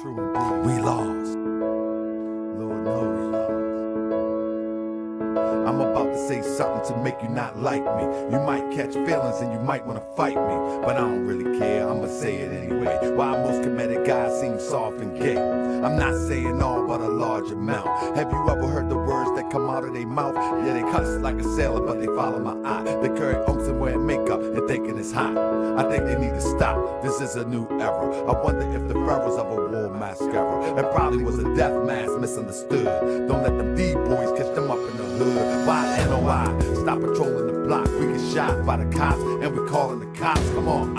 True indeed. We lost. Lord knows we lost. I'm about to say something to make you not like me. You might catch feelings and you might want to fight me, but I don't really care, I'ma say it anyway. Why most committed guys seem soft and gay. I'm not saying all, but a large amount. Have you ever heard the words that come out of their mouth? Yeah, they cuss like a sailor, but they follow my eye. They carry oaks and wear makeup and thinking it's hot. I think they need to stop, this is a new era. I wonder if the pharaohs of a war mascara. It probably was a death mask misunderstood. Don't let them D-boys catch them up in the hood. Why NOI? Stop patrolling the block. We get shot by the cops and we calling the cops. Come on,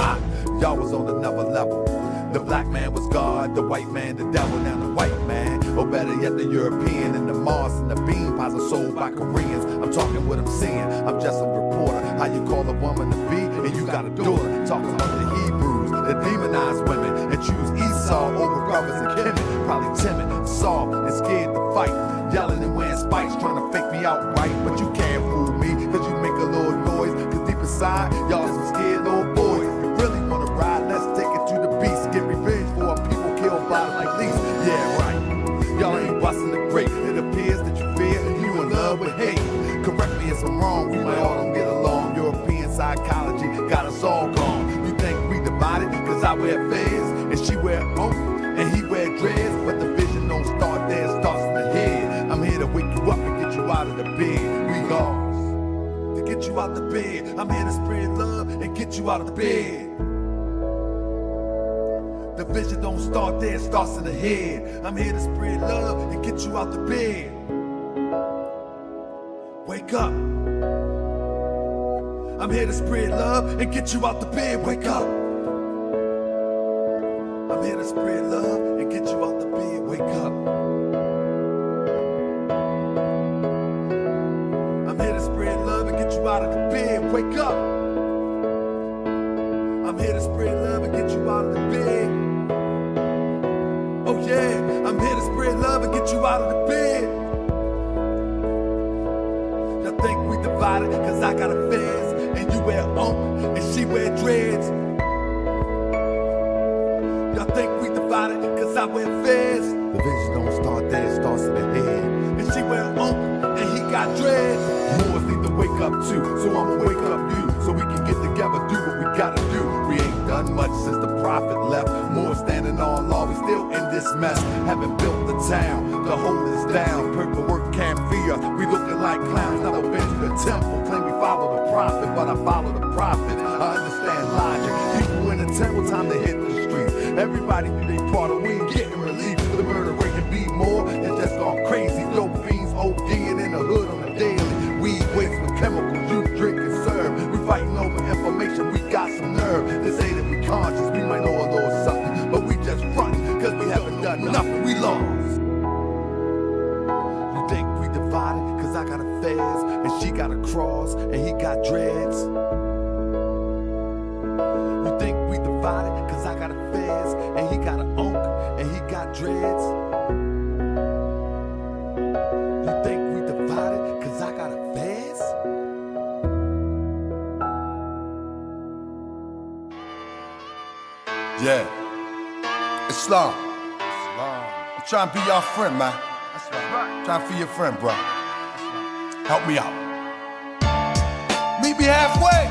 y'all was on another level. The black man was God, the white man the devil. Now the white man, or better yet the European, and the Mars and the bean pies are sold by Koreans. I'm talking what I'm seeing, I'm just a reporter. How you call a woman to be and you got a daughter. Talking about the Hebrews, the demonized women, and choose Esau over brothers and Kemet. Probably timid, soft, and scared to fight. Yelling and wearing spikes, trying to fake me out right. But you can't fool me, cause you make a little noise. Cause deep inside, y'all some scared little boys. You really wanna ride, let's take it to the beast. Get revenge for our people killed by the police. Yeah, right. Y'all ain't busting the grape. It appears that you fear you in love with hate. Correct me if I'm wrong, we might all don't get along. European psychology got us all gone. You think we divided? Cause I wear fez and she wear oak and he wear dreads. But the vision don't start there, it starts in the head. I'm here to wake you up and get you out of the bed. We lost to get you out the bed. I'm here to spread love and get you out of the bed. The vision don't start there, it starts in the head. I'm here to spread love and get you out the bed. Wake up. I'm here to spread love and get you out the bed. Wake up. I'm here to spread love and get you out the bed. Wake up. I'm here to spread love and get you out of the bed. Wake up. I'm here to spread love and get you out of the bed. Oh yeah, I'm here to spread love and get you out of the bed. Y'all think we divided cause I got a fez and you wear and she wear dreads. Y'all think we divided cause I wear fez. The vision don't start there, it starts in the head. And she wear and he got dreads. Moors need to wake up too, so I'ma wake up you. So we can get together, do what we gotta do. We ain't done much since the prophet left. More standing on law, we still in this mess. Haven't built the town to hold us down. Paperwork can't fear us, we looking like clowns. Never been to the temple, claim we follow the prophet. But I follow the prophet, I understand logic. People in the temple, time to hit the streets. Everybody do their part of we ain't getting relief. The murder rate can be more, it's just gone crazy. Dope fiends ODing in the hood on the daily. Weed waste with chemicals, you drink and serve. We fighting over information, we got some nerve. They say that we conscious, we might know a little something, but we just running, cause we haven't done nothing, we lost. You think we divided, cause I got a fez, and she got a cross, and he got dreads. You think we divided, cause I got a fez, and he got an and he got dreads. You think we divided, cause I got a fez? Yeah, Islam. I'm trying to be your friend, man. That's right. Trying to be your friend, bro. Help me out. Meet me halfway.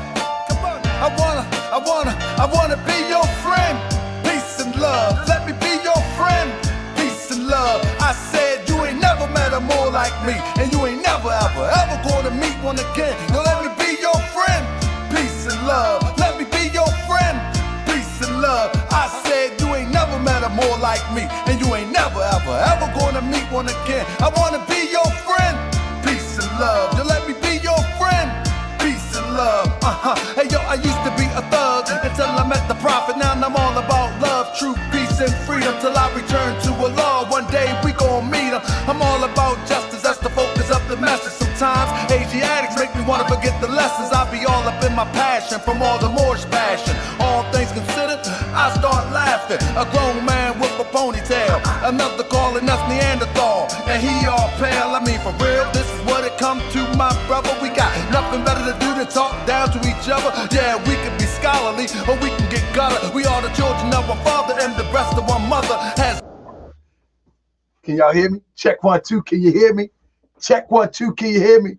Come on. I wanna be your friend. Peace and love. Let me be your friend. Peace and love. I said you ain't never met a more like me, and you ain't never ever gonna meet one again. Now let me be your friend. Peace and love. Let me be your friend. Peace and love. I said you ain't never met a more like me, and you ain't never ever gonna meet one again. I wanna be your friend. Peace and love. You let me be your friend. Peace and love. Hey yo, I used to be a thug until I met the prophet. Now I'm all about love, truth, peace, and freedom till I return to Allah. One day we gon' meet him. I'm all about justice, that's the focus of the message. Sometimes Asiatics make me wanna forget the lessons. I be all up in my passion from all the Moorish passion. All things considered, I start laughing. A grown man with a ponytail, another calling us Neanderthal, and he all pale. I mean for real, this is what it come to, my brother. We got nothing better to do than talk down to each other. Yeah, we can be scholarly or we can get gutter. We are the children of one father and the rest of one mother has Can y'all hear me? Check 1, 2. Can you hear me? Check 1, 2. Can you hear me?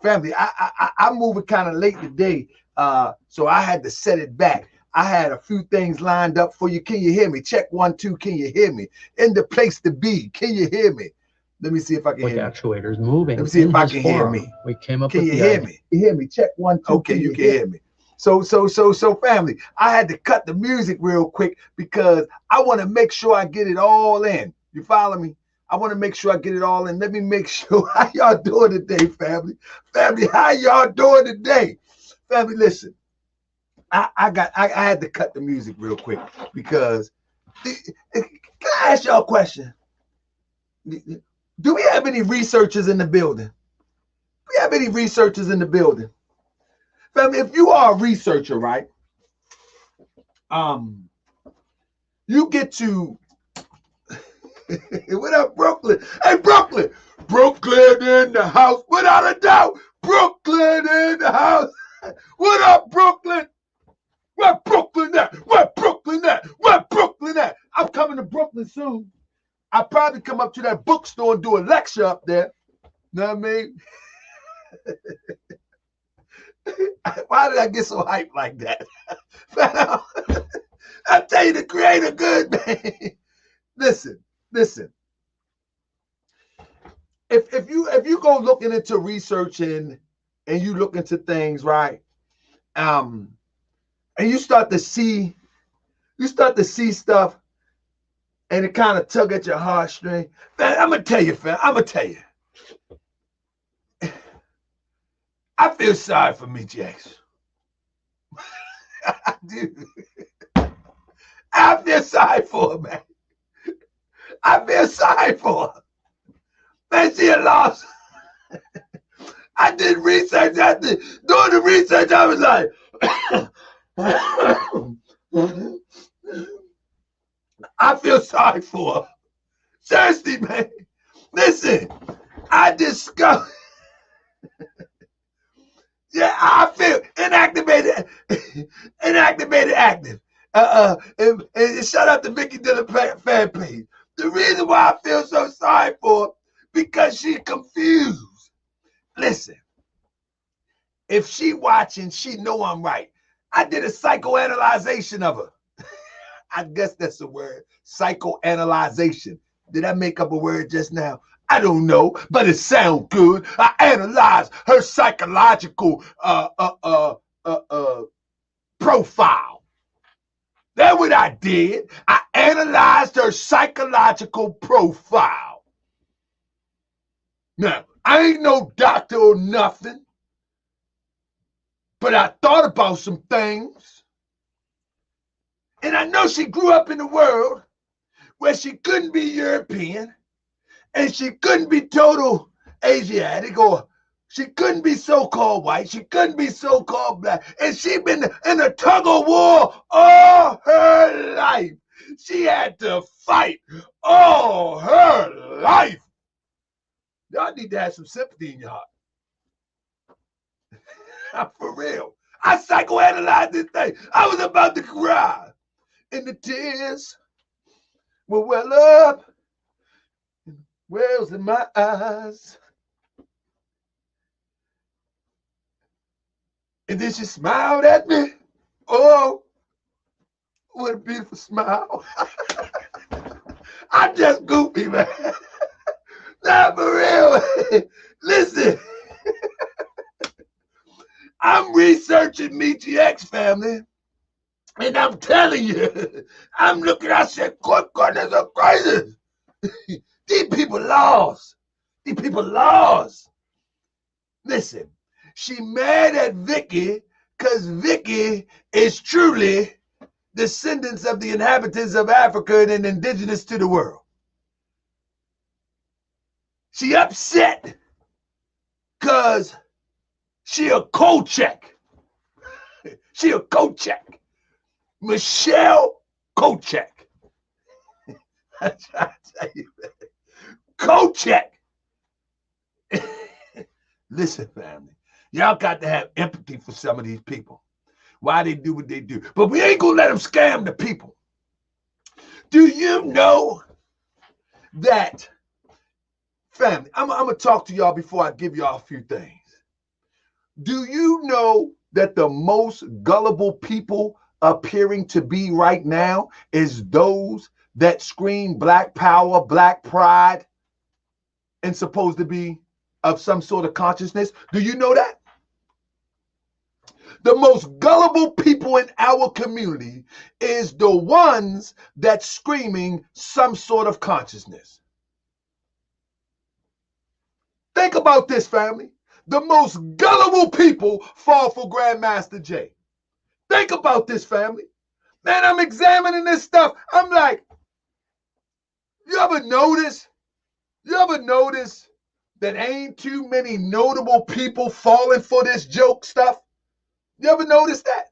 Family, I'm moving kind of late today, so I had to set it back. I had a few things lined up for you. Can you hear me? Check 1, 2. Can you hear me? In the place to be. Can you hear me? Let me see if I can hear actuators moving. Let me see if I can hear me. We came up Can with you hear me? You hear me? Check 1, 2. Okay, you can hear me. So, family, I had to cut the music real quick because I want to make sure I get it all in. You follow me? I want to make sure I get it all in. Let me make sure. How y'all doing today, family? Family, how y'all doing today? Family, listen. I had to cut the music real quick because can I ask y'all a question? Do we have any researchers in the building? Do we have any researchers in the building? Family, if you are a researcher, right? You get to what up, Brooklyn? Hey, Brooklyn! Brooklyn in the house, without a doubt. Brooklyn in the house. What up, Brooklyn? Where Brooklyn at? Where Brooklyn at? Where Brooklyn at? I'm coming to Brooklyn soon. I'll probably come up to that bookstore and do a lecture up there. Know what I mean? Why did I get so hyped like that? I tell you, the creator good, man. Listen. If you go looking into researching and you look into things, right? And you start to see stuff, and it kind of tug at your heartstring. Man, I'm gonna tell you, fam. I feel sorry for Meechie X. I do. I feel sorry for her, man. I feel sorry for her. Man, she had lost. I did research. Doing the research, I was like, I feel sorry for her. Seriously, man. Listen, I discovered. Yeah, I feel inactivated active. And shout out to Vicky Dillon fan page. The reason why I feel so sorry for her, because she confused. Listen, if she watching, she know I'm right. I did a psychoanalyzation of her. I guess that's a word, psychoanalyzation. Did I make up a word just now? I don't know, but it sounds good. I analyzed her psychological profile. That's what I did. I analyzed her psychological profile. Now, I ain't no doctor or nothing, but I thought about some things. And I know she grew up in a world where she couldn't be European, and she couldn't be total Asiatic, or she couldn't be so-called white. She couldn't be so-called black. And she been in a tug of war all her life. She had to fight all her life. Y'all need to have some sympathy in your heart. For real. I psychoanalyzed this thing. I was about to cry. And the tears were well up. Wells in my eyes. And then she smiled at me. Oh, what a beautiful smile. I'm just goofy, man. Not for real. Listen, I'm researching Meechie X, family. And I'm telling you, I'm looking, I said, goodness of crisis. These people lost. Listen, she mad at Vicky because Vicky is truly descendants of the inhabitants of Africa and indigenous to the world. She upset because she a Kolchak. She a Kolchak. Michelle Kolchak. I try to tell you, man. Kolchak. Listen, family, y'all got to have empathy for some of these people. Why they do what they do. But we ain't gonna let them scam the people. Do you know that Family, I'm going to talk to y'all before I give y'all a few things. Do you know that the most gullible people appearing to be right now is those that scream black power, black pride, and supposed to be of some sort of consciousness? Do you know that? The most gullible people in our community is the ones that's screaming some sort of consciousness. Think about this, family. The most gullible people fall for Grandmaster Jay. Think about this, family. Man, I'm examining this stuff. I'm like, you ever notice that ain't too many notable people falling for this joke stuff? You ever notice that?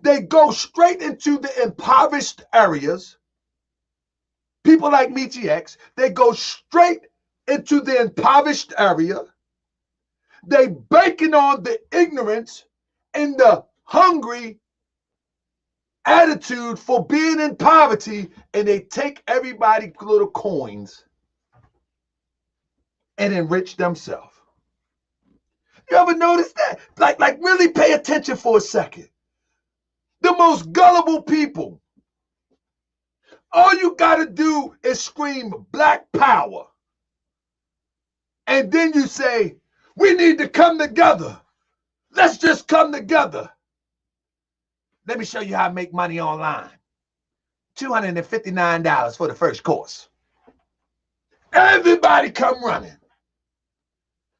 They go straight into the impoverished areas. People like Michi X, they go straight into the impoverished area. They banking on the ignorance and the hungry attitude for being in poverty, and they take everybody's little coins and enrich themselves. You ever notice that? Like really pay attention for a second. The most gullible people, all you got to do is scream black power. And then you say, we need to come together. Let's just come together. Let me show you how to make money online. $259 for the first course. Everybody come running.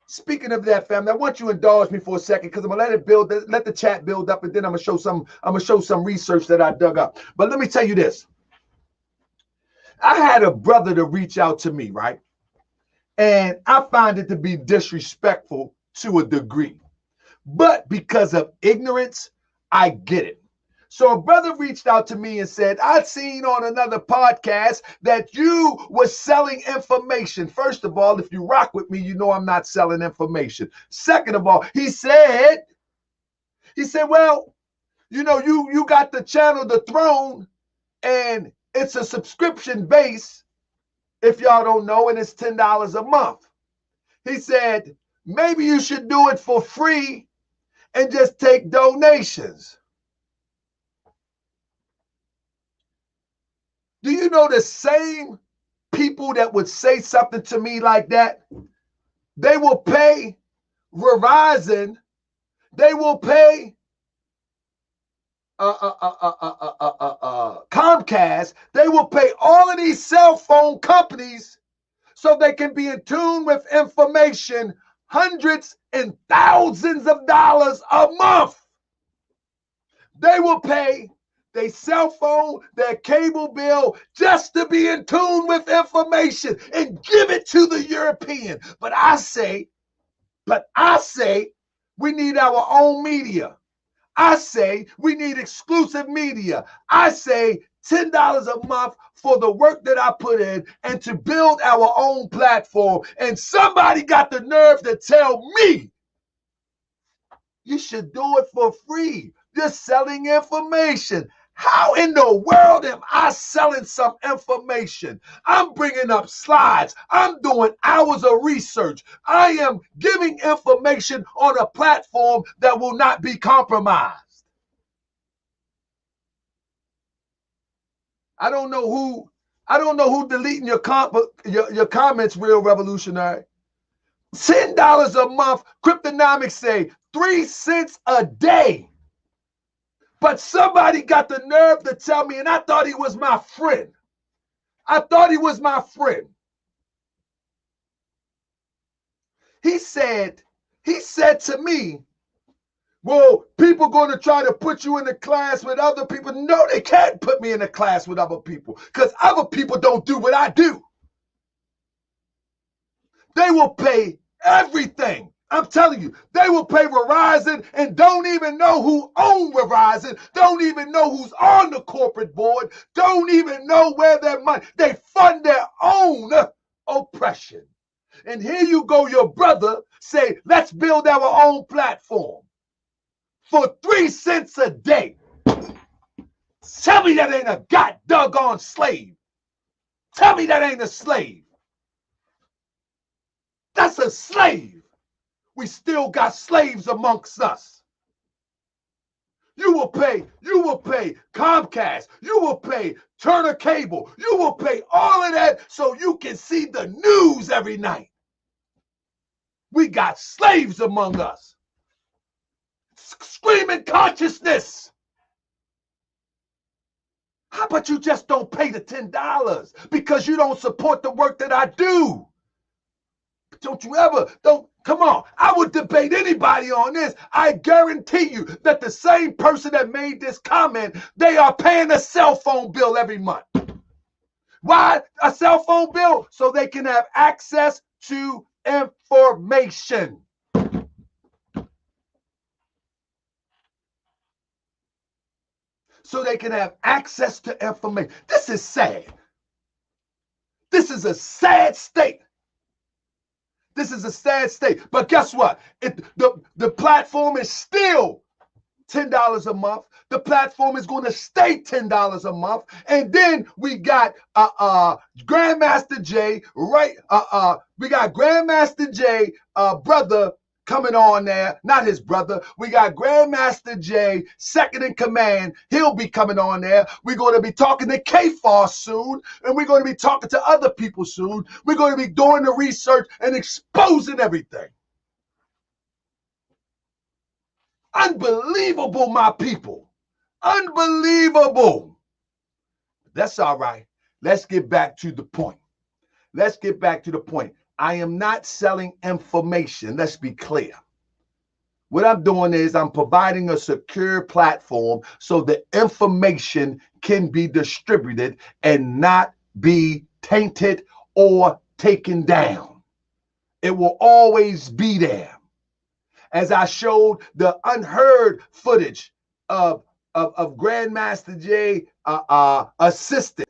Speaking of that, family, I want you to indulge me for a second because I'm gonna let the chat build up, and then I'm gonna show some research that I dug up. But let me tell you this. I had a brother to reach out to me, right? And I find it to be disrespectful to a degree. But because of ignorance, I get it. So a brother reached out to me and said, I'd seen on another podcast that you were selling information. First of all, if you rock with me, you know I'm not selling information. Second of all, he said, well, you know, you got the channel, The Throne, and it's a subscription base, if y'all don't know, and it's $10 a month. He said, maybe you should do it for free and just take donations. Do you know the same people that would say something to me like that? They will pay Verizon, they will pay Comcast, they will pay all of these cell phone companies so they can be in tune with information, hundreds and thousands of dollars a month. They will pay their cell phone, their cable bill, just to be in tune with information and give it to the European. But I say, we need our own media. I say we need exclusive media. I say $10 a month for the work that I put in and to build our own platform. And somebody got the nerve to tell me you should do it for free. You're selling information. How in the world am I selling some information? I'm bringing up slides. I'm doing hours of research. I am giving information on a platform that will not be compromised. I don't know who deleting your comments, Real Revolutionary. $10 a month. Cryptonomics say 3 cents a day. But somebody got the nerve to tell me, and I thought he was my friend. He said to me, well, people going to try to put you in a class with other people. No, they can't put me in a class with other people because other people don't do what I do. They will pay everything. I'm telling you, they will pay Verizon and don't even know who owns Verizon, don't even know who's on the corporate board, don't even know where their money, they fund their own oppression. And here you go, your brother say, let's build our own platform for 3 cents a day. Tell me that ain't a god doggone slave. Tell me that ain't a slave. That's a slave. We still got slaves amongst us. You will pay Comcast, you will pay Turner Cable, you will pay all of that so you can see the news every night. We got slaves among us. Screaming consciousness. How about you just don't pay the $10 because you don't support the work that I do? Don't you ever, come on. I would debate anybody on this. I guarantee you that the same person that made this comment, they are paying a cell phone bill every month. Why a cell phone bill? So they can have access to information. So they can have access to information. This is sad. This is a sad state. This is a sad state. But guess what? The platform is still $10 a month. The platform is going to stay $10 a month. And then we got Grandmaster Jay, right? We got Grandmaster Jay, brother, coming on there. Not his brother. We got Grandmaster Jay, second in command. He'll be coming on there. We're going to be talking to K-Far soon. And we're going to be talking to other people soon. We're going to be doing the research and exposing everything. Unbelievable, my people. Unbelievable. That's all right. Let's get back to the point. Let's get back to the point. I am not selling information. Let's be clear. What I'm doing is I'm providing a secure platform so the information can be distributed and not be tainted or taken down. It will always be there. As I showed the unheard footage of Grandmaster Jay assistant.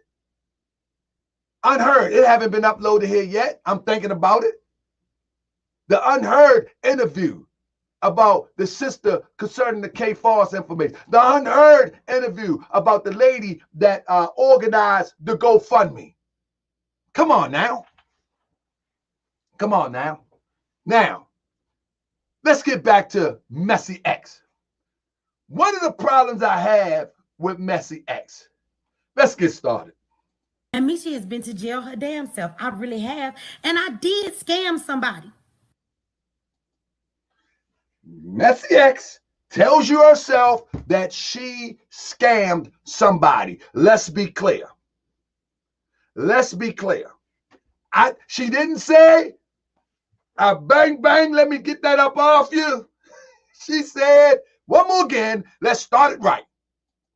Unheard. It haven't been uploaded here yet. I'm thinking about it. The unheard interview about the sister concerning the K-Far information. The unheard interview about the lady that organized the GoFundMe. Come on now. Come on now. Now, let's get back to Messy X. One of the problems I have with Messy X. Let's get started. And Misha has been to jail her damn self. I really have. And I did scam somebody. Messy X tells you herself that she scammed somebody. Let's be clear. Let's be clear. She didn't say, bang, bang, let me get that up off you. She said, one more again, let's start it right.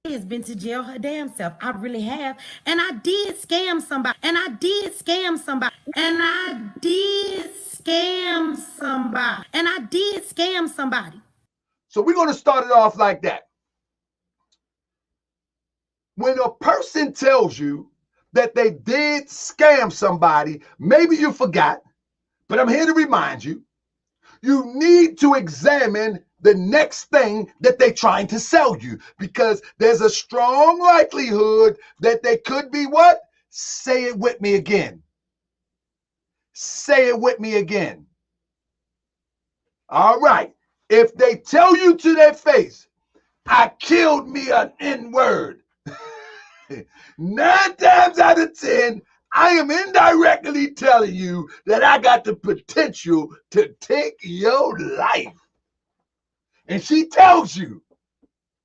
Has been to jail her damn self. I really have. And I did scam somebody. And I did scam somebody. And I did scam somebody. And I did scam somebody. So we're going to start it off like that. When a person tells you that they did scam somebody, maybe you forgot, but I'm here to remind you, you need to examine the next thing that they're trying to sell you, because there's a strong likelihood that they could be what? Say it with me again. Say it with me again. All right. If they tell you to their face, I killed me an N-word, 9 times out of 10, I am indirectly telling you that I got the potential to take your life. And she tells you,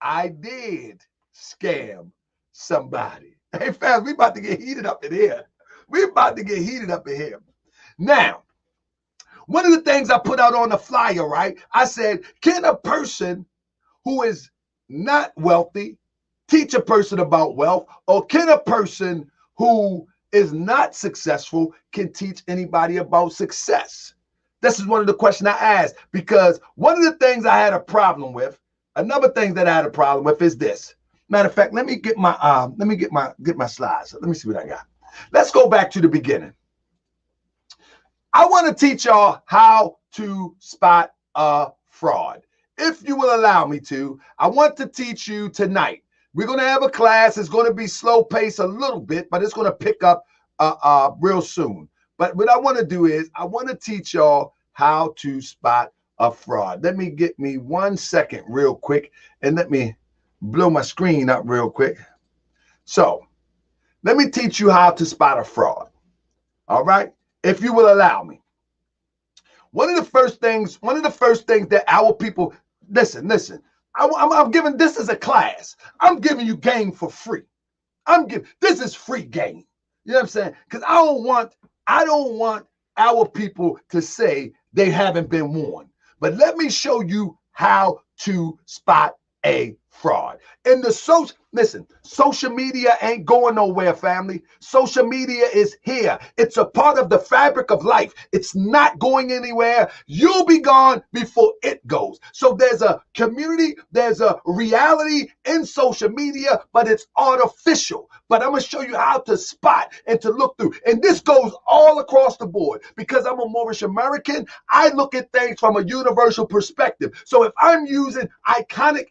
I did scam somebody. Hey, fam, we about to get heated up in here. We about to get heated up in here. Now, one of the things I put out on the flyer, right? I said, can a person who is not wealthy teach a person about wealth? Or can a person who is not successful can teach anybody about success? This is one of the questions I asked, because one of the things I had a problem with, another thing that I had a problem with is this. Matter of fact, let me get my slides. Let me see what I got. Let's go back to the beginning. I want to teach y'all how to spot a fraud. If you will allow me to, I want to teach you tonight. We're going to have a class. It's going to be slow paced a little bit, but it's going to pick up real soon. But what I want to do is I want to teach y'all how to spot a fraud. Let me get me 1 second real quick, and let me blow my screen up real quick. So let me teach you how to spot a fraud. All right, if you will allow me. One of the first things that our people, listen, I'm giving, this is a class. I'm giving you game for free. This is free game. You know what I'm saying? Because I don't want our people to say they haven't been warned. But let me show you how to spot a fraud. In the social media ain't going nowhere, family. Social media is here. It's a part of the fabric of life. It's not going anywhere. You'll be gone before it goes. So there's a community, there's a reality in social media, but it's artificial. But I'm going to show you how to spot and to look through. And this goes all across the board. Because I'm a Moorish American, I look at things from a universal perspective. So if I'm using iconic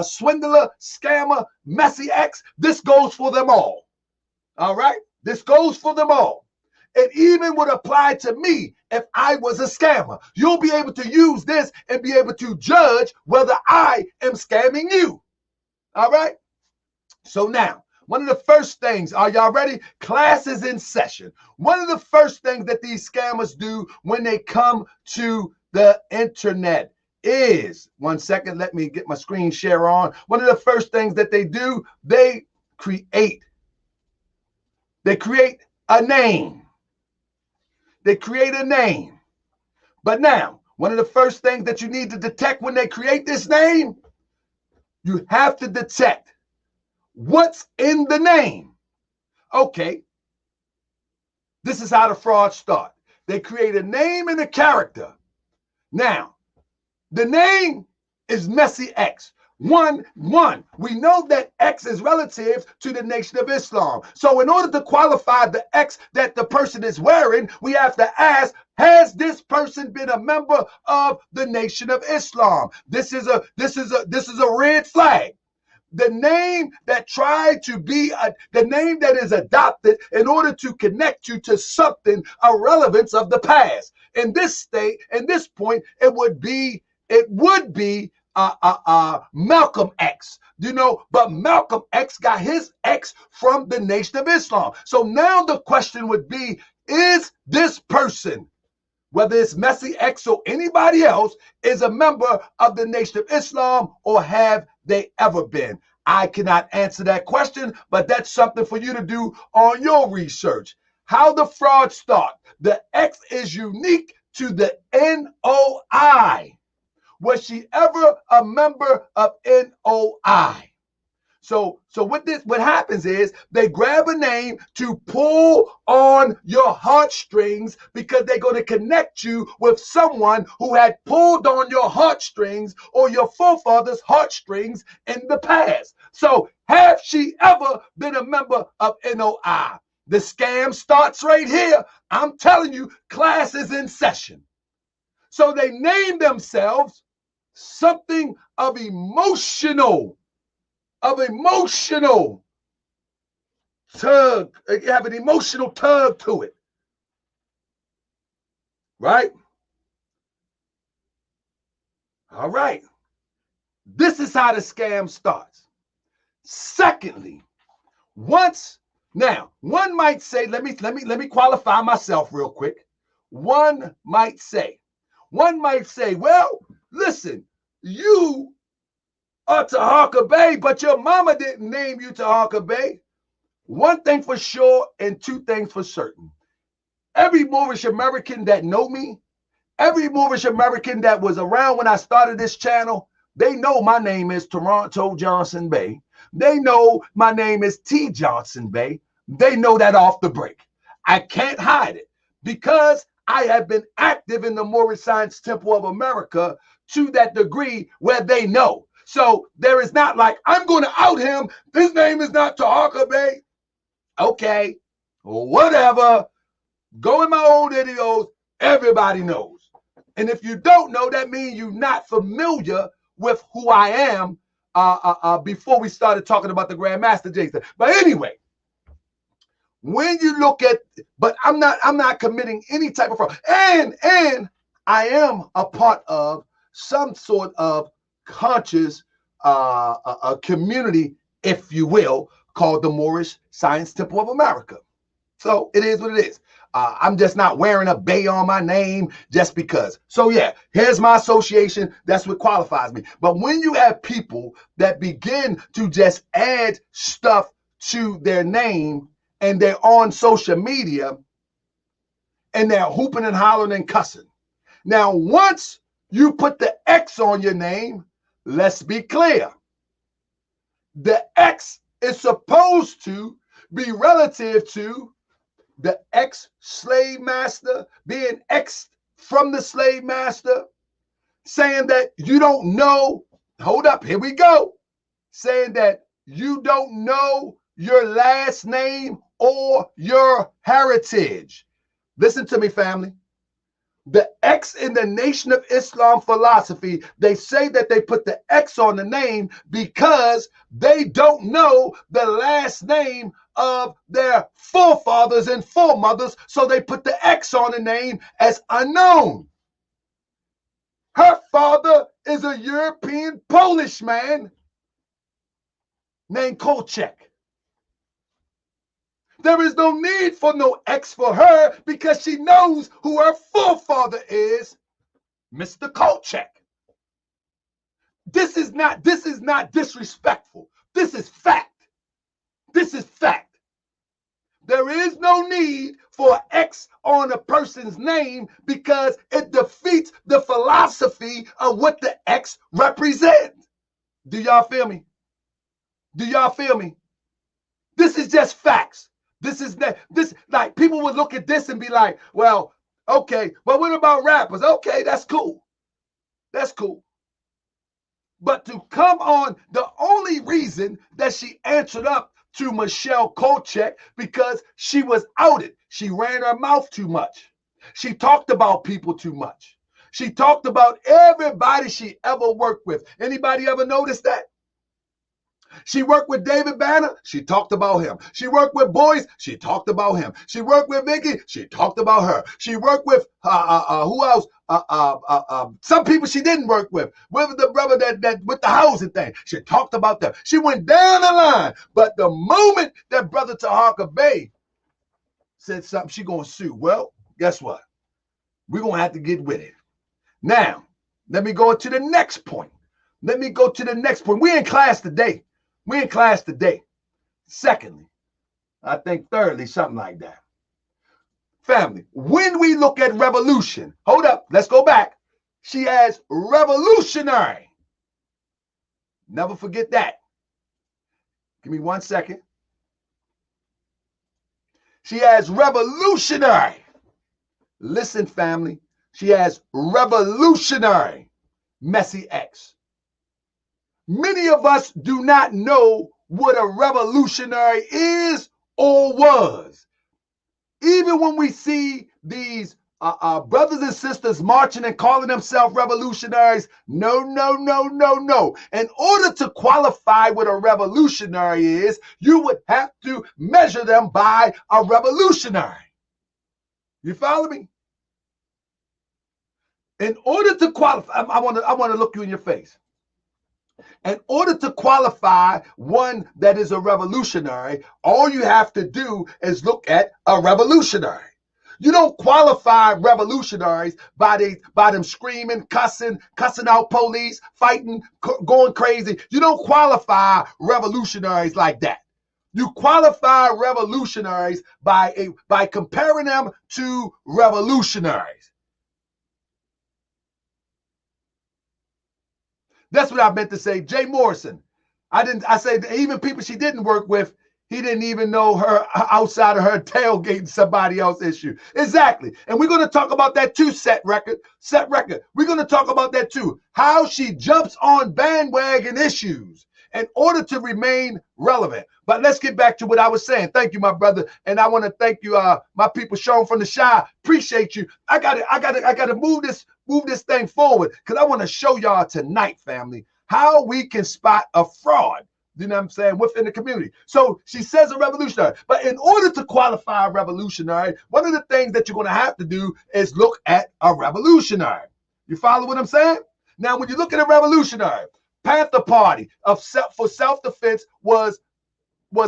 swindler, scammer, messy X, this goes for them all. All right? This goes for them all. It even would apply to me if I was a scammer. You'll be able to use this and be able to judge whether I am scamming you. All right? So now, one of the first things, are y'all ready? Class is in session. One of the first things that these scammers do when they come to the internet is, 1 second, let me get my screen share on. One of the first things that they do, they create a name. They create a name. But now, one of the first things that you need to detect when they create this name, you have to detect what's in the name. Okay. This is how the fraud starts. They create a name and a character. Now, the name is Messy X. One, we know that X is relative to the Nation of Islam. So in order to qualify the X that the person is wearing, we have to ask, has this person been a member of the Nation of Islam? This is a red flag. The name that tried to be the name that is adopted in order to connect you to something, a relevance of the past. In this state, in this point, it would be Malcolm X, you know, but Malcolm X got his X from the Nation of Islam. So now the question would be, is this person, whether it's Messy X or anybody else, is a member of the Nation of Islam, or have they ever been? I cannot answer that question, but that's something for you to do on your research. How the fraud start. The X is unique to the NOI. Was she ever a member of NOI? So what happens is they grab a name to pull on your heartstrings, because they're going to connect you with someone who had pulled on your heartstrings or your forefathers' heartstrings in the past. So have she ever been a member of NOI? The scam starts right here. I'm telling you, class is in session. So they name themselves something of emotional tug. You have an emotional tug to it, right? All right. This is how the scam starts. Secondly, one might say, let me qualify myself real quick. One might say, well, listen, you are Taharka Bey, but your mama didn't name you Taharka Bey. One thing for sure and two things for certain. Every Moorish American that know me, every Moorish American that was around when I started this channel, they know my name is Toronto Johnson Bey. They know my name is T. Johnson Bey. They know that off the break. I can't hide it, because I have been active in the Moorish Science Temple of America to that degree where they know. So there is not like, I'm going to out him. His name is not Taharka Bey. Okay, whatever. Go in my old videos. Everybody knows. And if you don't know, that means you're not familiar with who I am before we started talking about the Grandmaster Jason. But anyway, when you look at, but I'm not committing any type of fraud. And I am a part of some sort of conscious a community, if you will, called the Moorish Science Temple of America. So it is what it is. I'm just not wearing a bay on my name just because. So yeah, here's my association. That's what qualifies me. But when you have people that begin to just add stuff to their name and they're on social media and they're hooping and hollering and cussing. Now, once you put the X on your name, let's be clear. The X is supposed to be relative to the ex-slave master, being X'd from the slave master, saying that you don't know, hold up, here we go, saying that you don't know your last name or your heritage. Listen to me, family. The X in the Nation of Islam philosophy, they say that they put the X on the name because they don't know the last name of their forefathers and foremothers, so they put the X on the name as unknown. Her father is a European Polish man named Kolchak. There is no need for no X for her because she knows who her forefather is, Mr. Kolchak. This is not disrespectful. This is fact. This is fact. There is no need for X on a person's name because it defeats the philosophy of what the X represents. Do y'all feel me? Do y'all feel me? This is just facts. This is that. This, like, people would look at this and be like, well, okay, but what about rappers? Okay, that's cool. That's cool. But to come on, the only reason that she answered up to Michelle Kolchak because she was outed. She ran her mouth too much. She talked about people too much. She talked about everybody she ever worked with. Anybody ever notice that? She worked with David Banner. She talked about him. She worked with Boyce. She talked about him. She worked with Vicky. She talked about her. She worked with who else? Some people she didn't work with. With the brother that with the housing thing. She talked about them. She went down the line. But the moment that brother Taharka Bey said something, she gonna sue. Well, guess what? We're gonna have to get with it. Now, let me go to the next point. Let me go to the next point. We're in class today. We're in class today. Secondly, I think thirdly, something like that. Family, when we look at revolution, hold up, let's go back. She has revolutionary. Never forget that. Give me 1 second. She has revolutionary. Listen, family, she has revolutionary Messy X. Many of us do not know what a revolutionary is or was. Even when we see these brothers and sisters marching and calling themselves revolutionaries, no. In order to qualify what a revolutionary is, you would have to measure them by a revolutionary. You follow me? In order to qualify, I want to look you in your face. In order to qualify one that is a revolutionary, all you have to do is look at a revolutionary. You don't qualify revolutionaries by them screaming, cussing out police, fighting, going crazy. You don't qualify revolutionaries like that. You qualify revolutionaries by comparing them to revolutionaries. That's what I meant to say. Jay Morrison. I said even people she didn't work with, he didn't even know her outside of her tailgating somebody else's issue. Exactly. And we're going to talk about that too, Set Record. We're going to talk about that too. How she jumps on bandwagon issues in order to remain relevant. But let's get back to what I was saying. Thank you, my brother. And I want to thank you, my people Sean from the Shy. Appreciate you. I gotta move this thing forward because I want to show y'all tonight, family, how we can spot a fraud You know what I'm saying? Within the community. So she says a revolutionary. But in order to qualify a revolutionary, one of the things that you're going to have to do is look at a revolutionary. You follow what I'm saying? Now, when you look at a revolutionary, Panther Party for self-defense was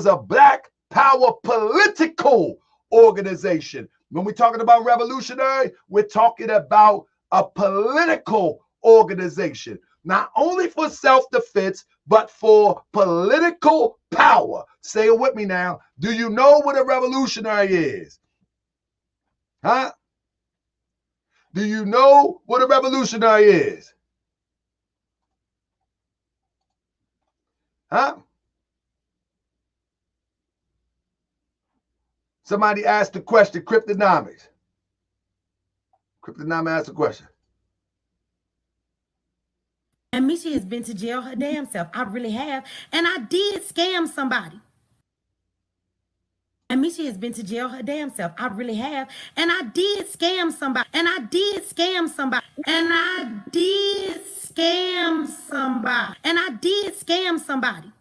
a Black Power political organization. When we're talking about revolutionary, we're talking about a political organization, not only for self-defense, but for political power. Say it with me now. Do you know what a revolutionary is? Huh? Do you know what a revolutionary is? Huh? Somebody asked the question, Cryptonomics. Cryptonomics asked the question. And Misha has been to jail her damn self. I really have. And I did scam somebody. And Misha has been to jail her damn self. I really have. And I did scam somebody. And I did scam somebody. And I did scam somebody. And I did scam somebody.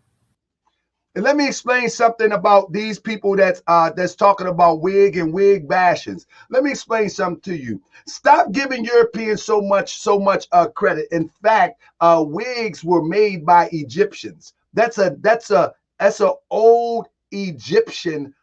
And let me explain something about these people that's talking about wig and wig bashings. Let me explain something to you. Stop giving Europeans so much credit. In fact, wigs were made by Egyptians. That's an old Egyptian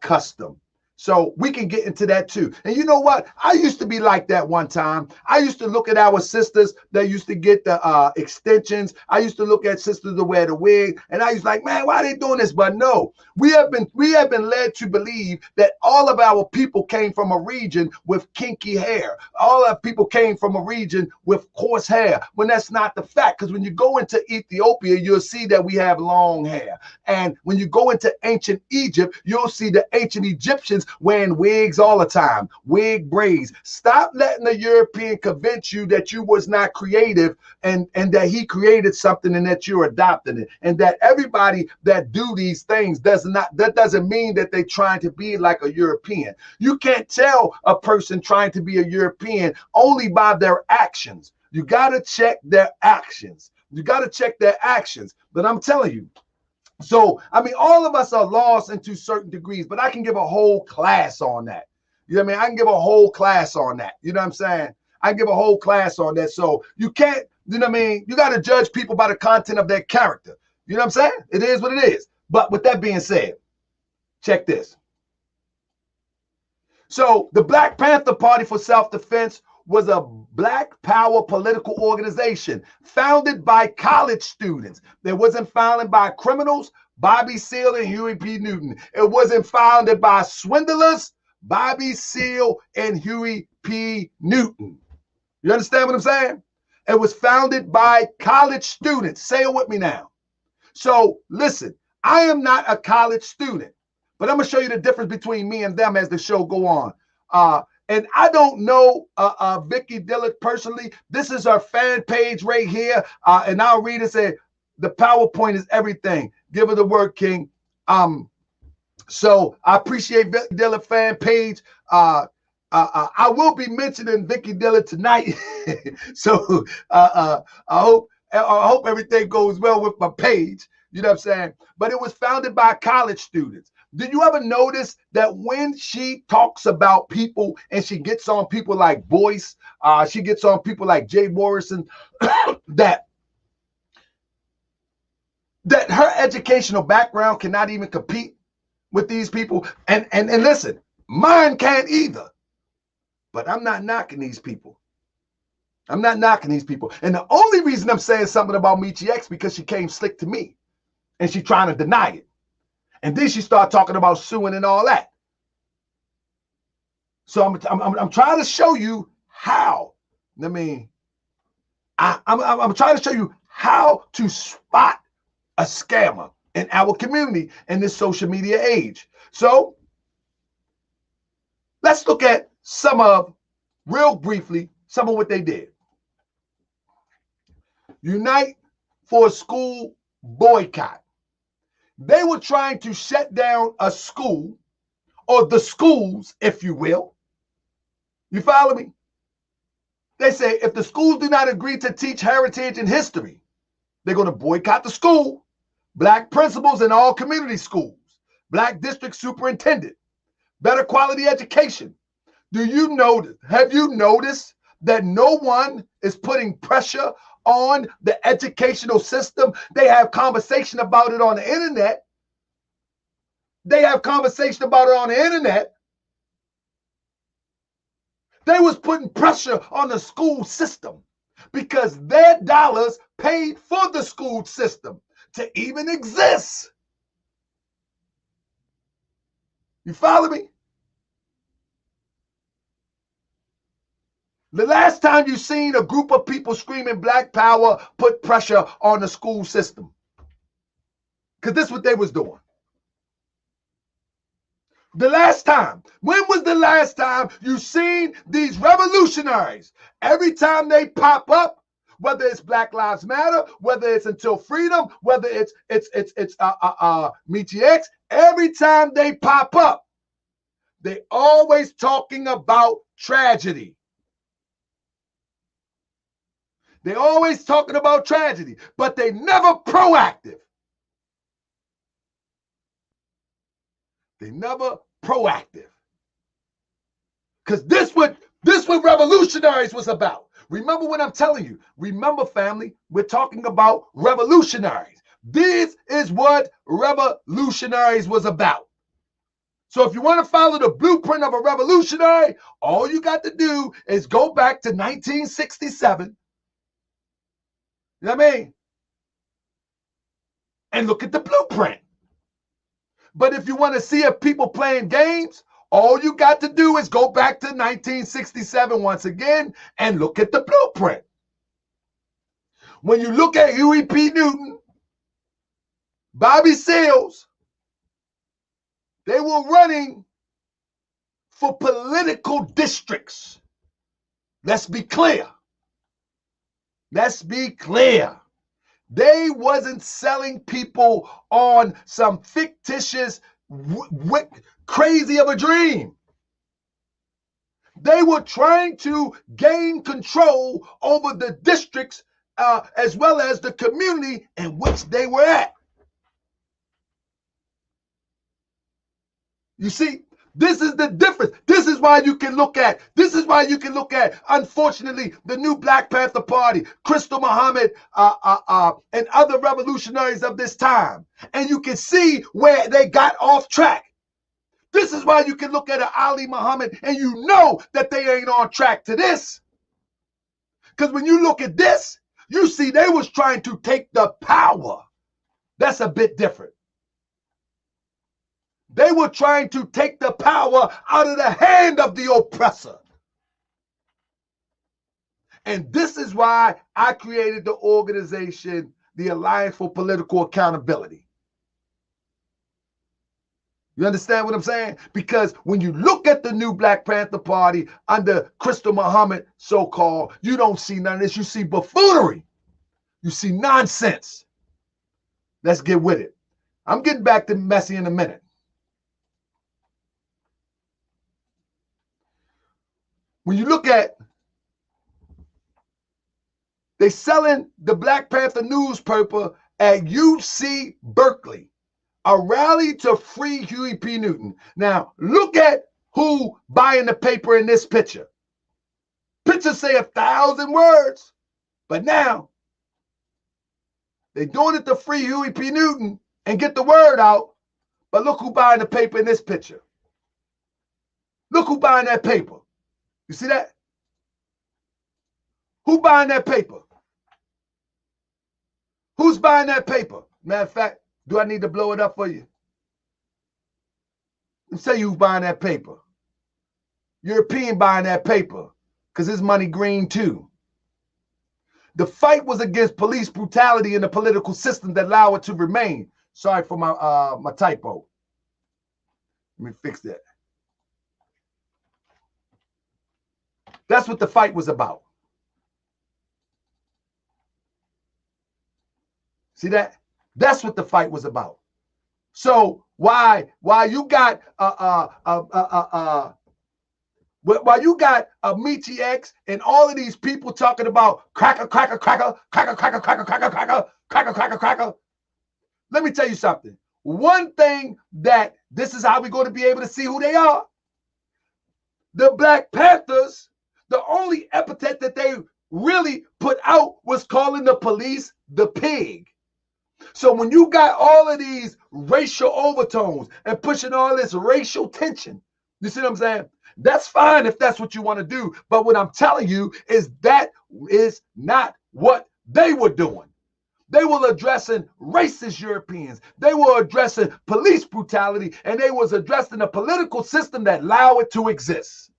custom. So we can get into that too. And you know what? I used to be like that one time. I used to look at our sisters that used to get the extensions. I used to look at sisters that wear the wig, and I was like, man, why are they doing this? But no, we have been led to believe that all of our people came from a region with kinky hair. All our people came from a region with coarse hair, when that's not the fact. Because when you go into Ethiopia, you'll see that we have long hair. And when you go into ancient Egypt, you'll see the ancient Egyptians wearing wigs all the time, wig braids. Stop letting the European convince you that you was not creative and that he created something and that you're adopting it. And that everybody that do these things doesn't mean that they're trying to be like a European. You can't tell a person trying to be a European only by their actions. You got to check their actions. You got to check their actions. But I'm telling you, so, I mean, all of us are lost into certain degrees, but I can give a whole class on that. You know what I mean? I can give a whole class on that. You know what I'm saying? I can give a whole class on that. So you can't, you know what I mean? You got to judge people by the content of their character. You know what I'm saying? It is what it is. But with that being said, check this. So the Black Panther Party for Self-Defense was a Black Power political organization founded by college students. It wasn't founded by criminals, Bobby Seale and Huey P. Newton. It wasn't founded by swindlers, Bobby Seale and Huey P. Newton. You understand what I'm saying? It was founded by college students. Say it with me now. So listen, I am not a college student, but I'm going to show you the difference between me and them as the show go on. And I don't know Vicky Dillard personally. This is her fan page right here. And I'll read it. Say, the PowerPoint is everything. Give her the word, King. So I appreciate Vicky Dillard fan page. I will be mentioning Vicky Dillard tonight. So I hope everything goes well with my page. You know what I'm saying? But it was founded by college students. Did you ever notice that when she talks about people and she gets on people like Boyce, she gets on people like Jay Morrison, that her educational background cannot even compete with these people? And listen, mine can't either. But I'm not knocking these people. I'm not knocking these people. And the only reason I'm saying something about Michi X because she came slick to me and she trying to deny it. And then she started talking about suing and all that. So I'm trying to show you how. I mean, I'm trying to show you how to spot a scammer in our community in this social media age. So let's look at real briefly, some of what they did. Unite for a School Boycott. They were trying to shut down a school, or the schools, if you will. You follow me? They say if the schools do not agree to teach heritage and history, they're going to boycott the school. Black principals in all community schools, Black district superintendent, better quality education. Do you notice, have you noticed that no one is putting pressure on the educational system? They have conversation about it on the internet. They have conversation about it on the internet. They was putting pressure on the school system because their dollars paid for the school system to even exist. You follow me? The last time you seen a group of people screaming Black Power put pressure on the school system? Because this is what they was doing. The last time, when was the last time you seen these revolutionaries? Every time they pop up, whether it's Black Lives Matter, whether it's Until Freedom, whether it's Meet X, every time they pop up, they always talking about tragedy. They always talking about tragedy, but they never proactive. They never proactive. Because this what revolutionaries was about. Remember what I'm telling you. Remember, family, we're talking about revolutionaries. This is what revolutionaries was about. So if you want to follow the blueprint of a revolutionary, all you got to do is go back to 1967. You know what I mean? And look at the blueprint. But if you want to see if people playing games, all you got to do is go back to 1967 once again and look at the blueprint. When you look at Huey P. Newton, Bobby Seals, they were running for political districts. Let's be clear. Let's be clear. They wasn't selling people on some fictitious, crazy of a dream. They were trying to gain control over the districts as well as the community in which they were at. You see, this is the difference. This is why you can look at, unfortunately, the new Black Panther Party, Crystal Muhammad, and other revolutionaries of this time. And you can see where they got off track. This is why you can look at an Ali Muhammad and you know that they ain't on track to this. Because when you look at this, you see they was trying to take the power. That's a bit different. They were trying to take the power out of the hand of the oppressor. And this is why I created the organization, the Alliance for Political Accountability. You understand what I'm saying? Because when you look at the new Black Panther Party under Crystal Muhammad, so-called, you don't see none of this. You see buffoonery. You see nonsense. Let's get with it. I'm getting back to Messi in a minute. When you look at, they selling the Black Panther newspaper at UC Berkeley, a rally to free Huey P. Newton. Now, look at who buying the paper in this picture. Pictures say 1,000 words, but now they're doing it to free Huey P. Newton and get the word out. But look who buying the paper in this picture. Look who buying that paper. You see that? Who buying that paper? Who's buying that paper? Matter of fact, do I need to blow it up for you? Let's tell you who's buying that paper. European buying that paper because his money green too. The fight was against police brutality in the political system that allow it to remain. Sorry for my typo. Let me fix that. That's what the fight was about. See that? That's what the fight was about. So why you got while you got Meaty X and all of these people talking about cracker, let me tell you something. One thing that this is how we're going to be able to see who they are. The Black Panthers, the only epithet that they really put out was calling the police the pig. So when you got all of these racial overtones and pushing all this racial tension, you see what I'm saying? That's fine if that's what you want to do. But what I'm telling you is that is not what they were doing. They were addressing racist Europeans. They were addressing police brutality, and they was addressing a political system that allowed it to exist.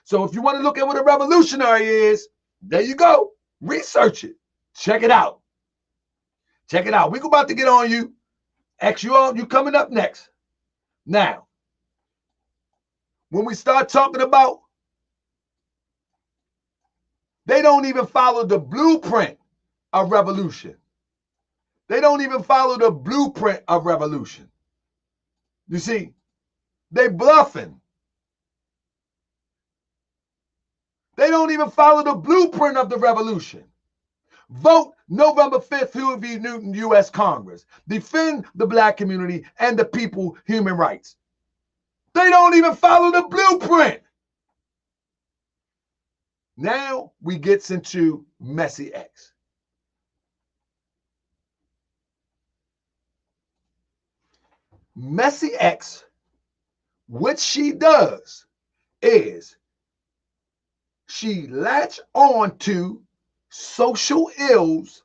So if you want to look at what a revolutionary is, there you go. Research it. Check it out. Check it out. We're about to get on you. X you on. You coming up next. Now, when we start talking about, they don't even follow the blueprint of revolution. They don't even follow the blueprint of revolution. You see, they bluffing. They don't even follow the blueprint of the revolution. Vote November 5th, Huey V. Newton, U.S. Congress. Defend the Black community and the people human rights. They don't even follow the blueprint. Now we gets into Messy X. Messy X, what she does is she latch on to social ills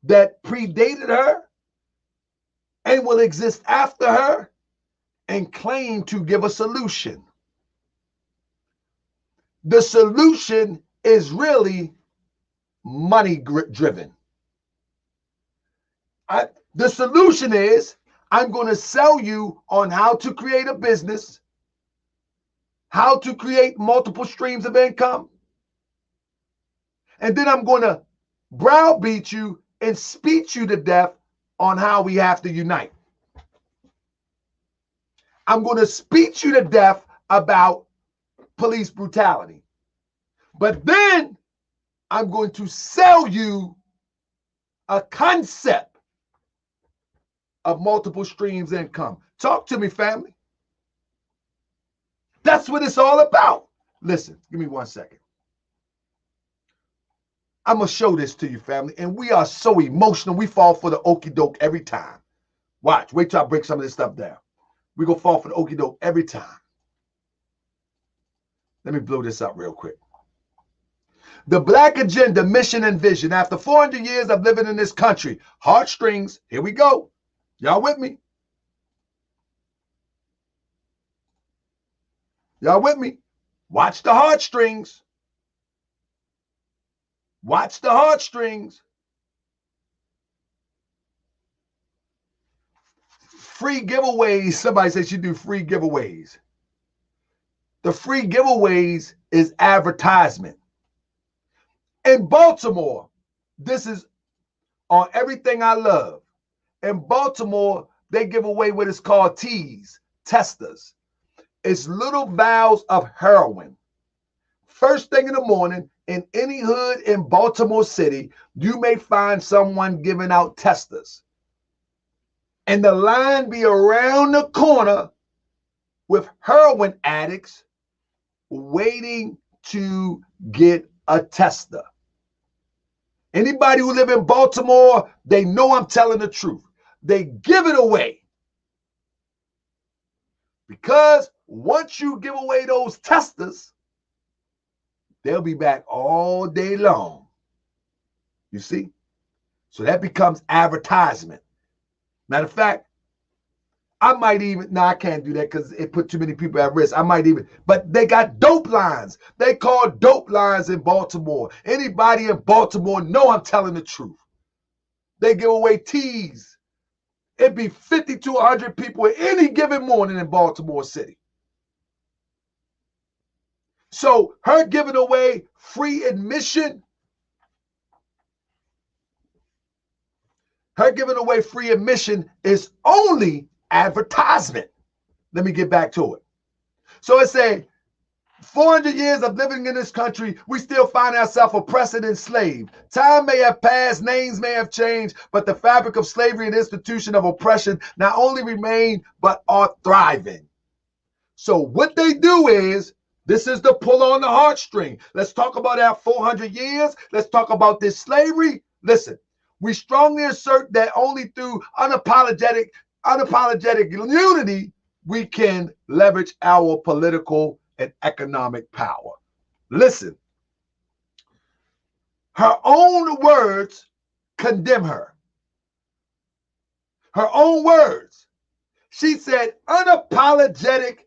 that predated her and will exist after her and claim to give a solution. The solution is really money driven. The solution is I'm going to sell you on how to create a business, how to create multiple streams of income, and then I'm going to browbeat you and speech you to death on how we have to unite. I'm going to speech you to death about police brutality. But then I'm going to sell you a concept of multiple streams of income. Talk to me, family. That's what it's all about. Listen, give me 1 second. I'm going to show this to you, family. And we are so emotional. We fall for the okie doke every time. Watch. Wait till I break some of this stuff down. We're going to fall for the okie doke every time. Let me blow this up real quick. The Black Agenda, Mission and Vision. After 400 years of living in this country, heartstrings, here we go. Y'all with me? Y'all with me? Watch the heartstrings. Watch the heartstrings. Free giveaways. Somebody says you do free giveaways. The free giveaways is advertisement. In Baltimore, this is on Everything I Love. In Baltimore, they give away what is called T's, testers. It's little vials of heroin. First thing in the morning, in any hood in Baltimore City, you may find someone giving out testers. And the line be around the corner with heroin addicts waiting to get a tester. Anybody who live in Baltimore, they know I'm telling the truth. They give it away. Because once you give away those testers, they'll be back all day long. You see? So that becomes advertisement. Matter of fact, I might even, no, I can't do that because it put too many people at risk. I might even, but they got dope lines. They call dope lines in Baltimore. Anybody in Baltimore know I'm telling the truth. They give away teas. It'd be 50 to 100 people at any given morning in Baltimore City. So her giving away free admission, is only advertisement. Let me get back to it. So it say, 400 years of living in this country, we still find ourselves oppressed and enslaved. Time may have passed, names may have changed, but the fabric of slavery and institution of oppression not only remain, but are thriving. So what they do is, this is the pull on the heartstring. Let's talk about our 400 years. Let's talk about this slavery. Listen, we strongly assert that only through unapologetic unity, we can leverage our political and economic power. Listen, her own words condemn her. Her own words. She said unapologetic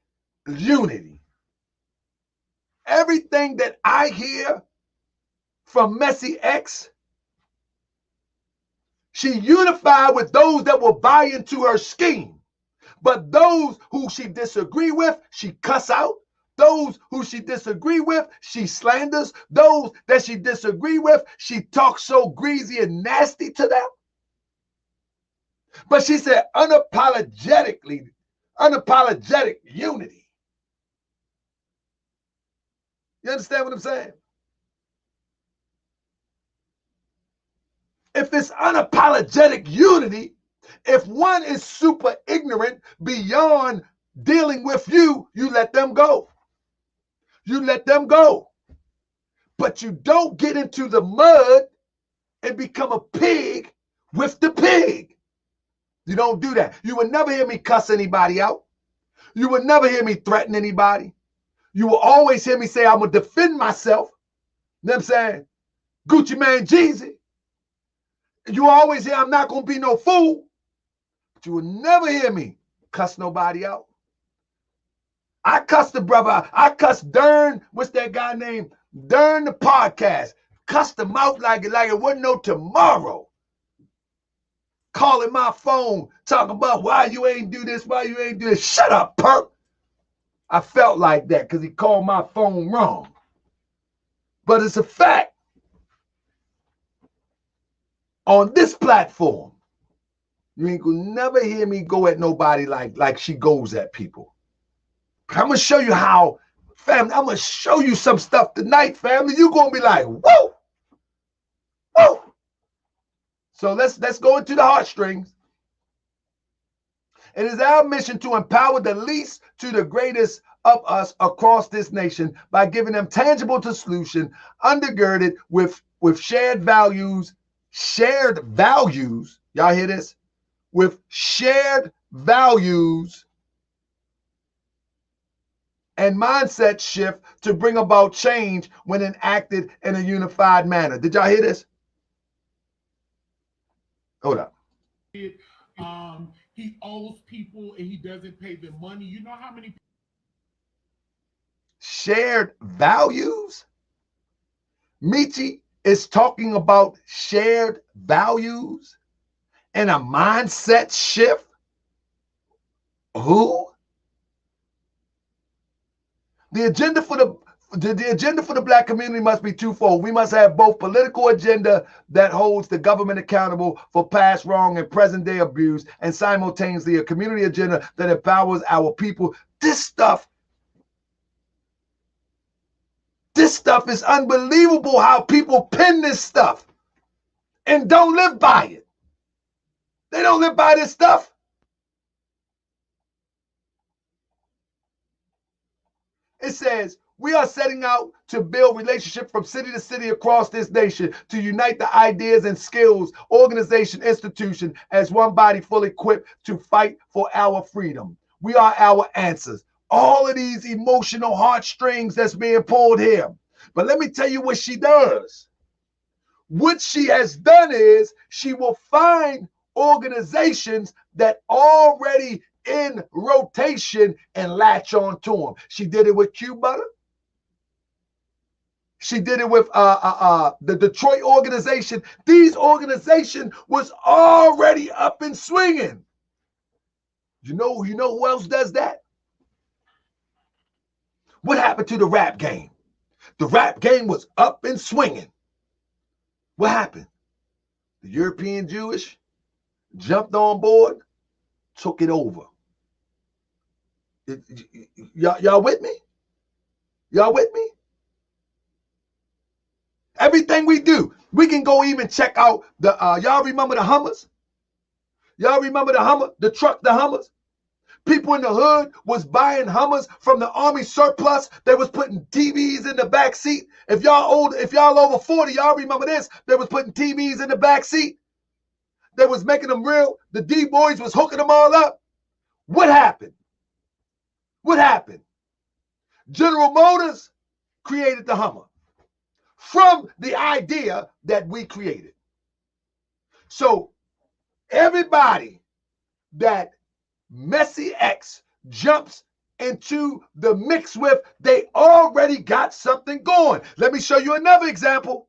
unity. Everything that I hear from Messy X, she unified with those that will buy into her scheme. But those who she disagree with, she cuss out. Those who she disagree with, she slanders. Those that she disagree with, she talks so greasy and nasty to them. But she said unapologetic unity. You understand what I'm saying? If it's unapologetic unity, if one is super ignorant beyond dealing with you, you let them go. You let them go. But you don't get into the mud and become a pig with the pig. You don't do that. You will never hear me cuss anybody out. You will never hear me threaten anybody. You will always hear me say, I'm going to defend myself. You know what I'm saying? Gucci Mane Jeezy. You always hear I'm not going to be no fool. But you will never hear me cuss nobody out. I cussed the brother. I cussed Dern. What's that guy named? Dern the podcast. Cussed him out like it wasn't no tomorrow. Calling my phone, talking about why you ain't do this, why you ain't do this. Shut up, perp. I felt like that because he called my phone wrong. But it's a fact. On this platform, you ain't gonna never hear me go at nobody like she goes at people. I'm going to show you how, family, I'm going to show you some stuff tonight, family. You're going to be like, whoa, whoa. So let's go into the heartstrings. It is our mission to empower the least to the greatest of us across this nation by giving them tangible solution undergirded with shared values. Y'all hear this? With shared values and mindset shift to bring about change when enacted in a unified manner. Did y'all hear this? Hold up. He owes people and he doesn't pay them money. You know how many shared values? Michi is talking about shared values and a mindset shift. Who? The agenda for the Black community must be twofold. We must have both political agenda that holds the government accountable for past wrong and present day abuse, and simultaneously a community agenda that empowers our people. This stuff is unbelievable how people pen this stuff and don't live by it. They don't live by this stuff. It says, we are setting out to build relationships from city to city across this nation to unite the ideas and skills, organization, institution as one body fully equipped to fight for our freedom. We are our answers. All of these emotional heartstrings that's being pulled here. But let me tell you what she does. What she has done is she will find organizations that already in rotation and latch on to them. She did it with Q Butter. She did it with the Detroit organization. These organization was already up and swinging. You know who else does that? What happened to the rap game? The rap game was up and swinging. What happened? The European Jewish jumped on board, took it over. Y'all with me? Y'all with me? Everything we do, we can go even check out the, y'all remember the Hummers? Y'all remember the Hummer, the truck, the Hummers? People in the hood was buying Hummers from the Army surplus. They was putting TVs in the back seat. If y'all over 40, y'all remember this. They was putting TVs in the back seat. They was making them real. The D-boys was hooking them all up. What happened? What happened? General Motors created the Hummer from the idea that we created. So everybody that Messy X jumps into the mix with, they already got something going. Let me show you another example.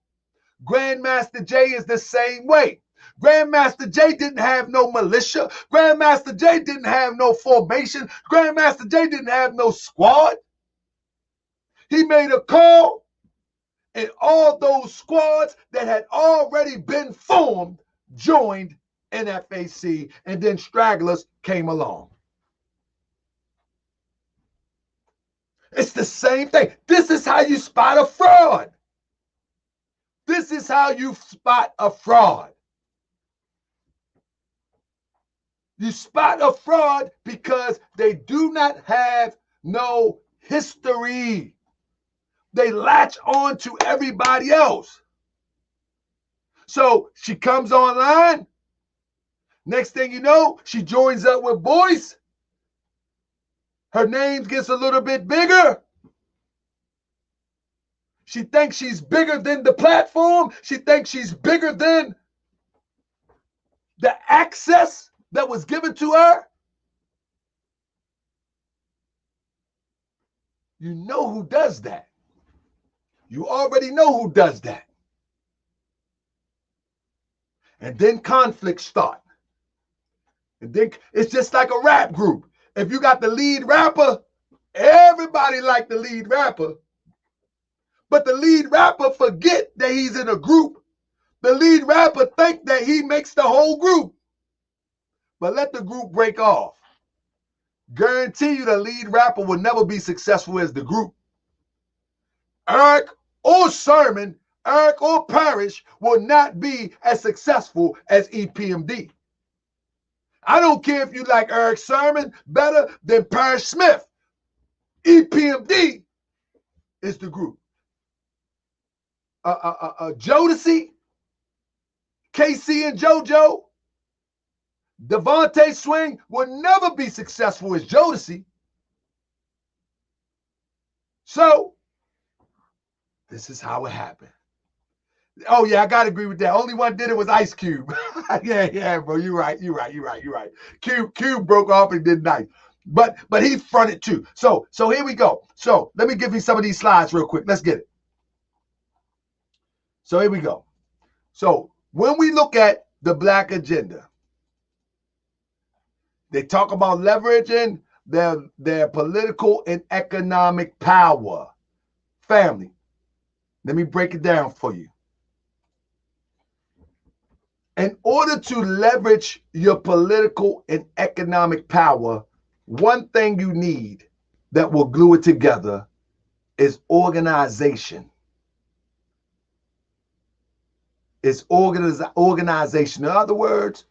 Grandmaster Jay is the same way. Grandmaster Jay didn't have no militia. Grandmaster Jay didn't have no formation. Grandmaster Jay didn't have no squad. He made a call, and all those squads that had already been formed joined NFAC, and then stragglers came along. It's the same thing. This is how you spot a fraud. This is how you spot a fraud. You spot a fraud because they do not have no history. They latch on to everybody else. So she comes online. Next thing you know, she joins up with Boyce. Her name gets a little bit bigger. She thinks she's bigger than the platform. She thinks she's bigger than the access that was given to her. You know who does that. You already know who does that. And then conflicts start. And then it's just like a rap group. If you got the lead rapper, everybody like the lead rapper. But the lead rapper forget that he's in a group. The lead rapper think that he makes the whole group. But let the group break off. Guarantee you the lead rapper will never be successful as the group. Eric or Sermon, Eric or Parrish will not be as successful as EPMD. I don't care if you like Eric Sermon better than Parrish Smith. EPMD is the group. Jodeci, KC and JoJo, Devontae Swing will never be successful as Jodeci. So, this is how it happened. Oh, yeah, I got to agree with that. Only one did it was Ice Cube. yeah, bro, you're right. Cube broke off and did nice. But he fronted too. So here we go. So let me give you some of these slides real quick. Let's get it. So here we go. So when we look at the Black agenda, they talk about leveraging their political and economic power. Family, let me break it down for you. In order to leverage your political and economic power, one thing you need that will glue it together is organization. It's organization. In other words,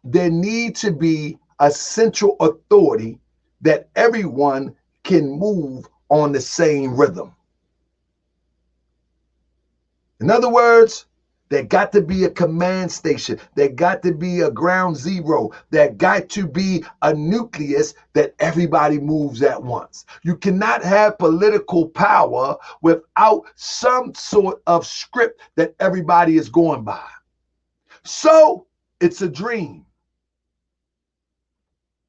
there needs to be a central authority that everyone can move on the same rhythm. In other words, there got to be a command station. There got to be a ground zero. There got to be a nucleus that everybody moves at once. You cannot have political power without some sort of script that everybody is going by. So it's a dream.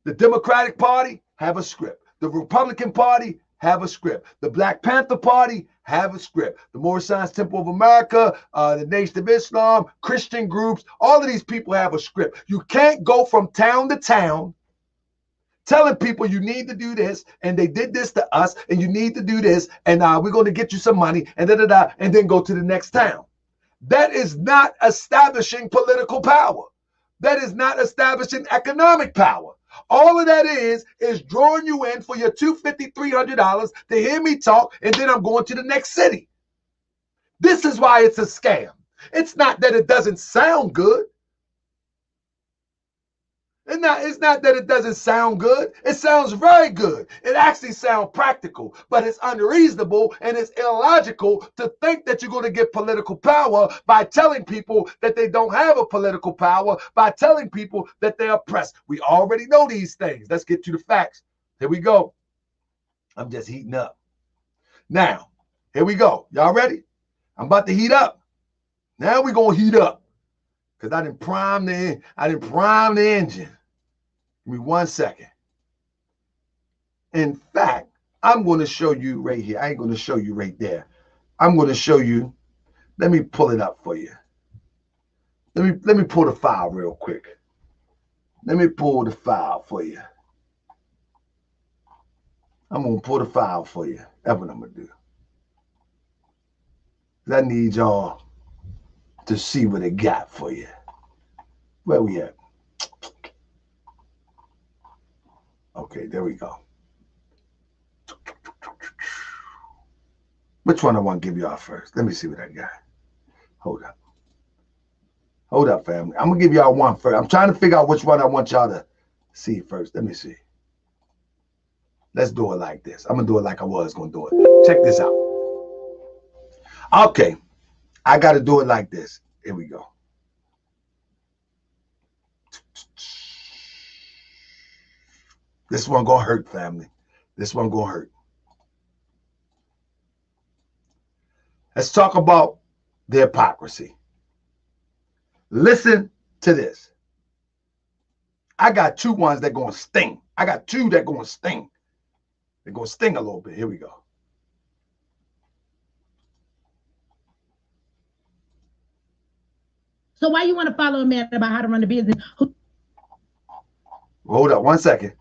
The Democratic Party have a script. The Republican Party have a script. The Black Panther Party have a script. The Moorish Science Temple of America, the Nation of Islam, Christian groups, all of these people have a script. You can't go from town to town telling people you need to do this, and they did this to us, and you need to do this, and we're going to get you some money, and and then go to the next town. That is not establishing political power. That is not establishing economic power. All of that is drawing you in for your $250, $300 to hear me talk, and then I'm going to the next city. This is why it's a scam. It's not that it doesn't sound good. It's not that it doesn't sound good. It sounds very good. It actually sounds practical, but it's unreasonable and it's illogical to think that you're going to get political power by telling people that they don't have a political power, by telling people that they're oppressed. We already know these things. Let's get to the facts. Here we go. I'm just heating up. Now, here we go. Y'all ready? I'm about to heat up. Now we're going to heat up because I didn't prime the engine. Give me 1 second. In fact, I'm going to show you right here. I ain't going to show you right there. I'm going to show you. Let me pull it up for you. Let me pull the file real quick. Let me pull the file for you. I'm going to pull the file for you. That's what I'm going to do. I need y'all to see what it got for you. Where we at? Okay, there we go. Which one I want to give y'all first? Let me see what I got. Hold up. Hold up, family. I'm going to give y'all one first. I'm trying to figure out which one I want y'all to see first. Let me see. Let's do it like this. I'm going to do it like I was going to do it. Check this out. Okay. I got to do it like this. Here we go. This one gonna hurt, family. This one gonna hurt. Let's talk about the hypocrisy. Listen to this. I got two ones that gonna sting. I got two that gonna sting. They're gonna sting a little bit. Here we go. So why you want to follow a man about how to run a business? Hold up 1 second.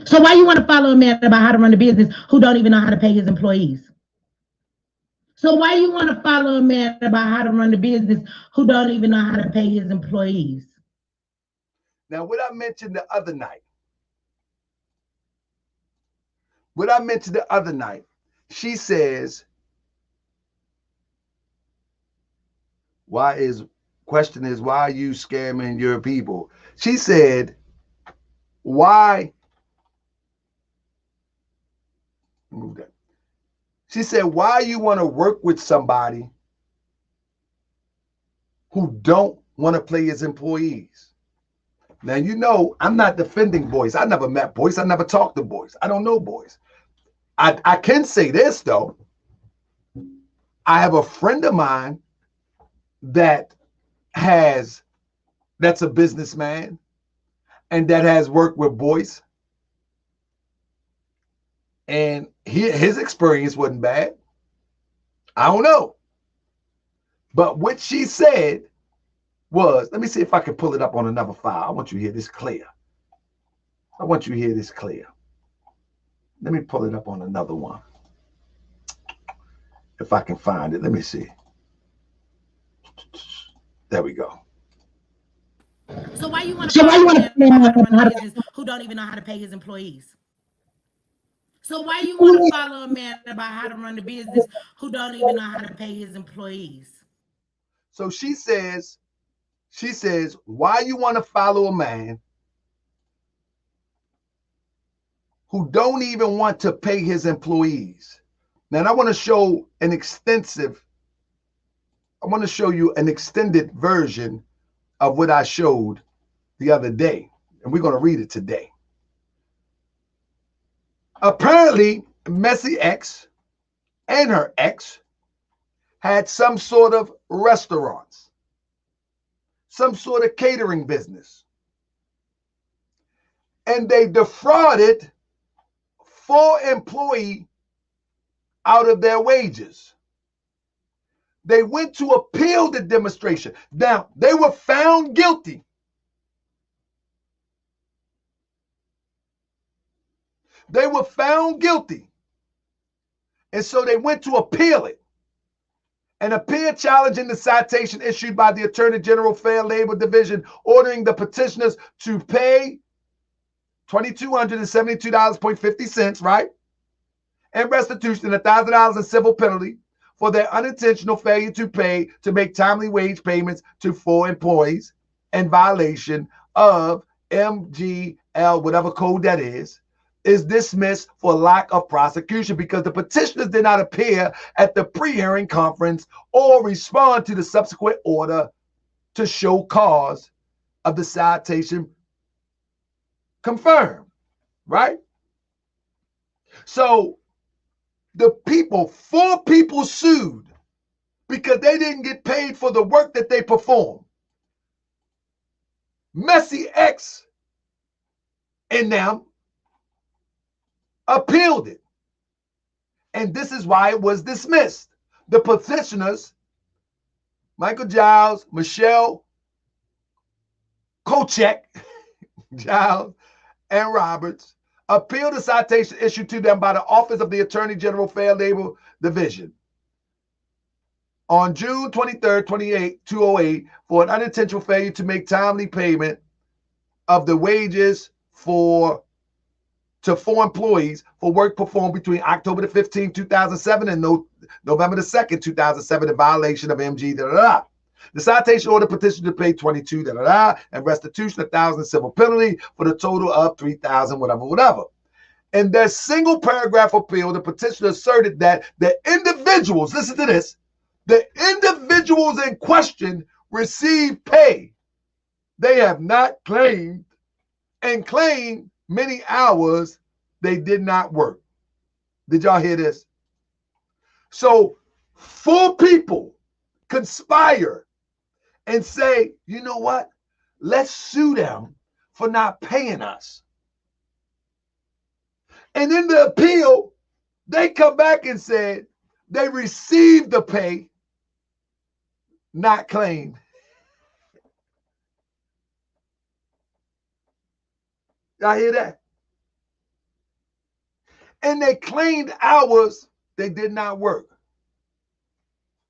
So why you want to follow a man about how to run a business who don't even know how to pay his employees? So why you want to follow a man about how to run a business who don't even know how to pay his employees? Now, what I mentioned the other night, she says, why are you scamming your people? She said, why? Move that. She said, why you want to work with somebody who don't want to pay his employees? Now, you know, I'm not defending Boyce. I never met Boyce. I never talked to Boyce. I don't know Boyce. I can say this, though. I have a friend of mine that's a businessman and that has worked with Boyce. And his experience wasn't bad. I don't know. But what she said was, let me see if I can pull it up on another file. I want you to hear this clear. Let me pull it up on another one. If I can find it, let me see. There we go. So why you want to follow a man about how to run a business who don't even know how to pay his employees? So why you want to follow a man about how to run a business who don't even know how to pay his employees? So she says, why you want to follow a man who don't even want to pay his employees? Now, I want to show an extended version of what I showed the other day, and we're going to read it today. Apparently, Messy X and her ex had some sort of restaurants, some sort of catering business. And they defrauded 4 employees out of their wages. They went to appeal the demonstration. Now, they were found guilty. They were found guilty. And so they went to appeal it. An appeal challenging the citation issued by the Attorney General Fair Labor Division, ordering the petitioners to pay $2,272.50, right? And restitution $1,000 in civil penalty for their unintentional failure to pay to make timely wage payments to 4 employees in violation of MGL, whatever code that is dismissed for lack of prosecution because the petitioners did not appear at the pre-hearing conference or respond to the subsequent order to show cause of the citation confirmed, right? So the people, 4 people sued because they didn't get paid for the work that they performed. Messy X and them appealed it. And this is why it was dismissed. The petitioners, Michael Giles, Michelle Kochek, Giles, and Roberts, appealed the citation issued to them by the Office of the Attorney General Fair Labor Division on June 23rd, 2008 for an unintentional failure to make timely payment of the wages to 4 employees for work performed between October the 15th, 2007 and November the 2nd, 2007 in violation of MG. The citation order petition to pay $22 and restitution $1,000 civil penalty for the total of $3,000 whatever. In their single paragraph appeal, the petitioner asserted that the individuals, listen to this, the individuals in question received pay they have not claimed and claimed many hours they did not work. Did y'all hear this? So 4 people conspire and say, you know what? Let's sue them for not paying us. And in the appeal, they come back and said they received the pay, not claimed. Y'all hear that? And they claimed hours they did not work.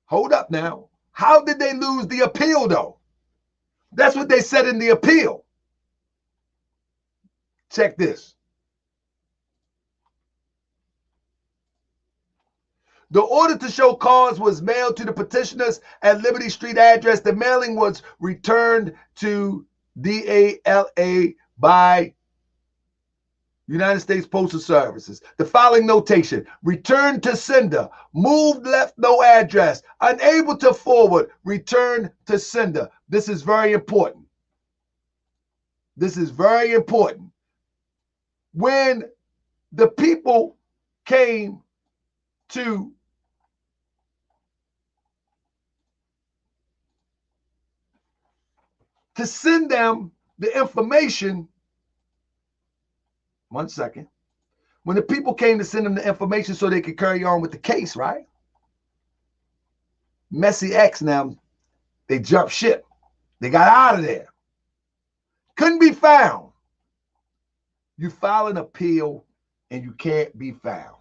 Hold up now. How did they lose the appeal, though? That's what they said in the appeal. Check this. The order to show cause was mailed to the petitioners at Liberty Street address. The mailing was returned to DALA by United States Postal Services. The following notation: returned to sender, moved left no address, unable to forward, return to sender. This is very important. This is very important. When the people came to send them the information, one second. When the people came to send them the information so they could carry on with the case, right? Messy X now, they jumped ship. They got out of there. Couldn't be found. You file an appeal and you can't be found.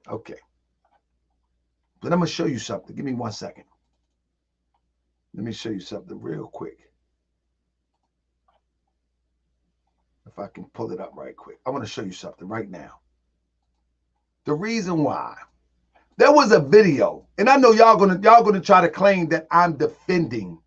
Okay. But I'm going to show you something. Give me 1 second. Let me show you something real quick. If I can pull it up right quick. I want to show you something right now. The reason why. There was a video, and I know y'all gonna try to claim that I'm defending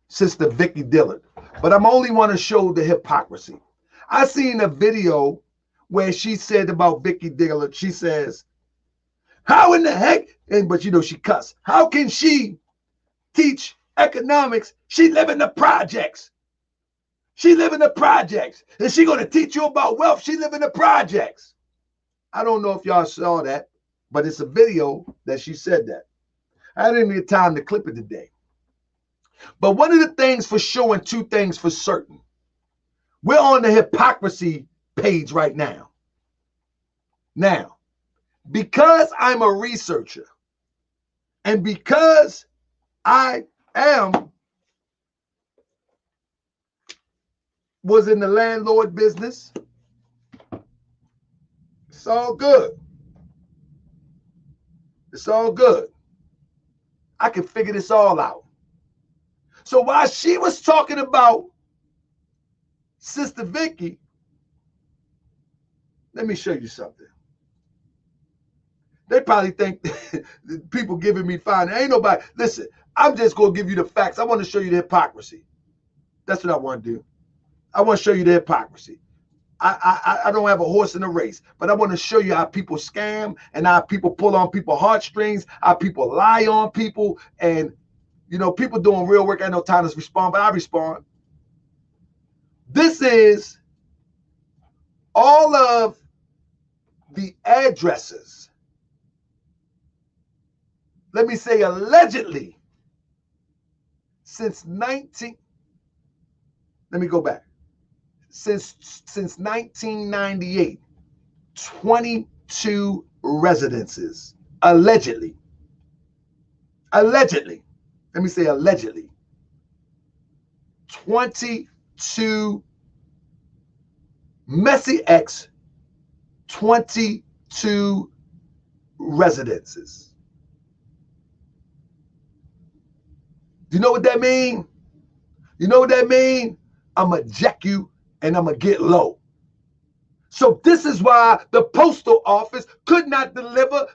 Sister Vicky Dillard, but I'm only want to show the hypocrisy. I seen a video where she said about Vicky Dillard, she says, how in the heck, but you know she cussed, how can she teach economics? She live in the projects. She live in the projects. Is she going to teach you about wealth? She live in the projects. I don't know if y'all saw that, but it's a video that she said that. I didn't get time to clip it today. But one of the things for sure and 2 things for certain, we're on the hypocrisy page right now. Now, because I'm a researcher and because I was in the landlord business, it's all good. It's all good. I can figure this all out. So while she was talking about Sister Vicky, let me show you something. They probably think people giving me fine. Ain't nobody. Listen, I'm just going to give you the facts. I want to show you the hypocrisy. That's what I want to do. I want to show you the hypocrisy. I don't have a horse in the race, but I want to show you how people scam and how people pull on people's heartstrings, how people lie on people. And, you know, people doing real work. I know time to respond, but I respond. This is all of the addresses. Let me say allegedly since 1998, 22 residences. Allegedly. Let me say allegedly. 22 Messy X, 22 residences. You know what that mean? You know what that mean? I'm going to jack you and I'm going to get low. So this is why the postal office could not deliver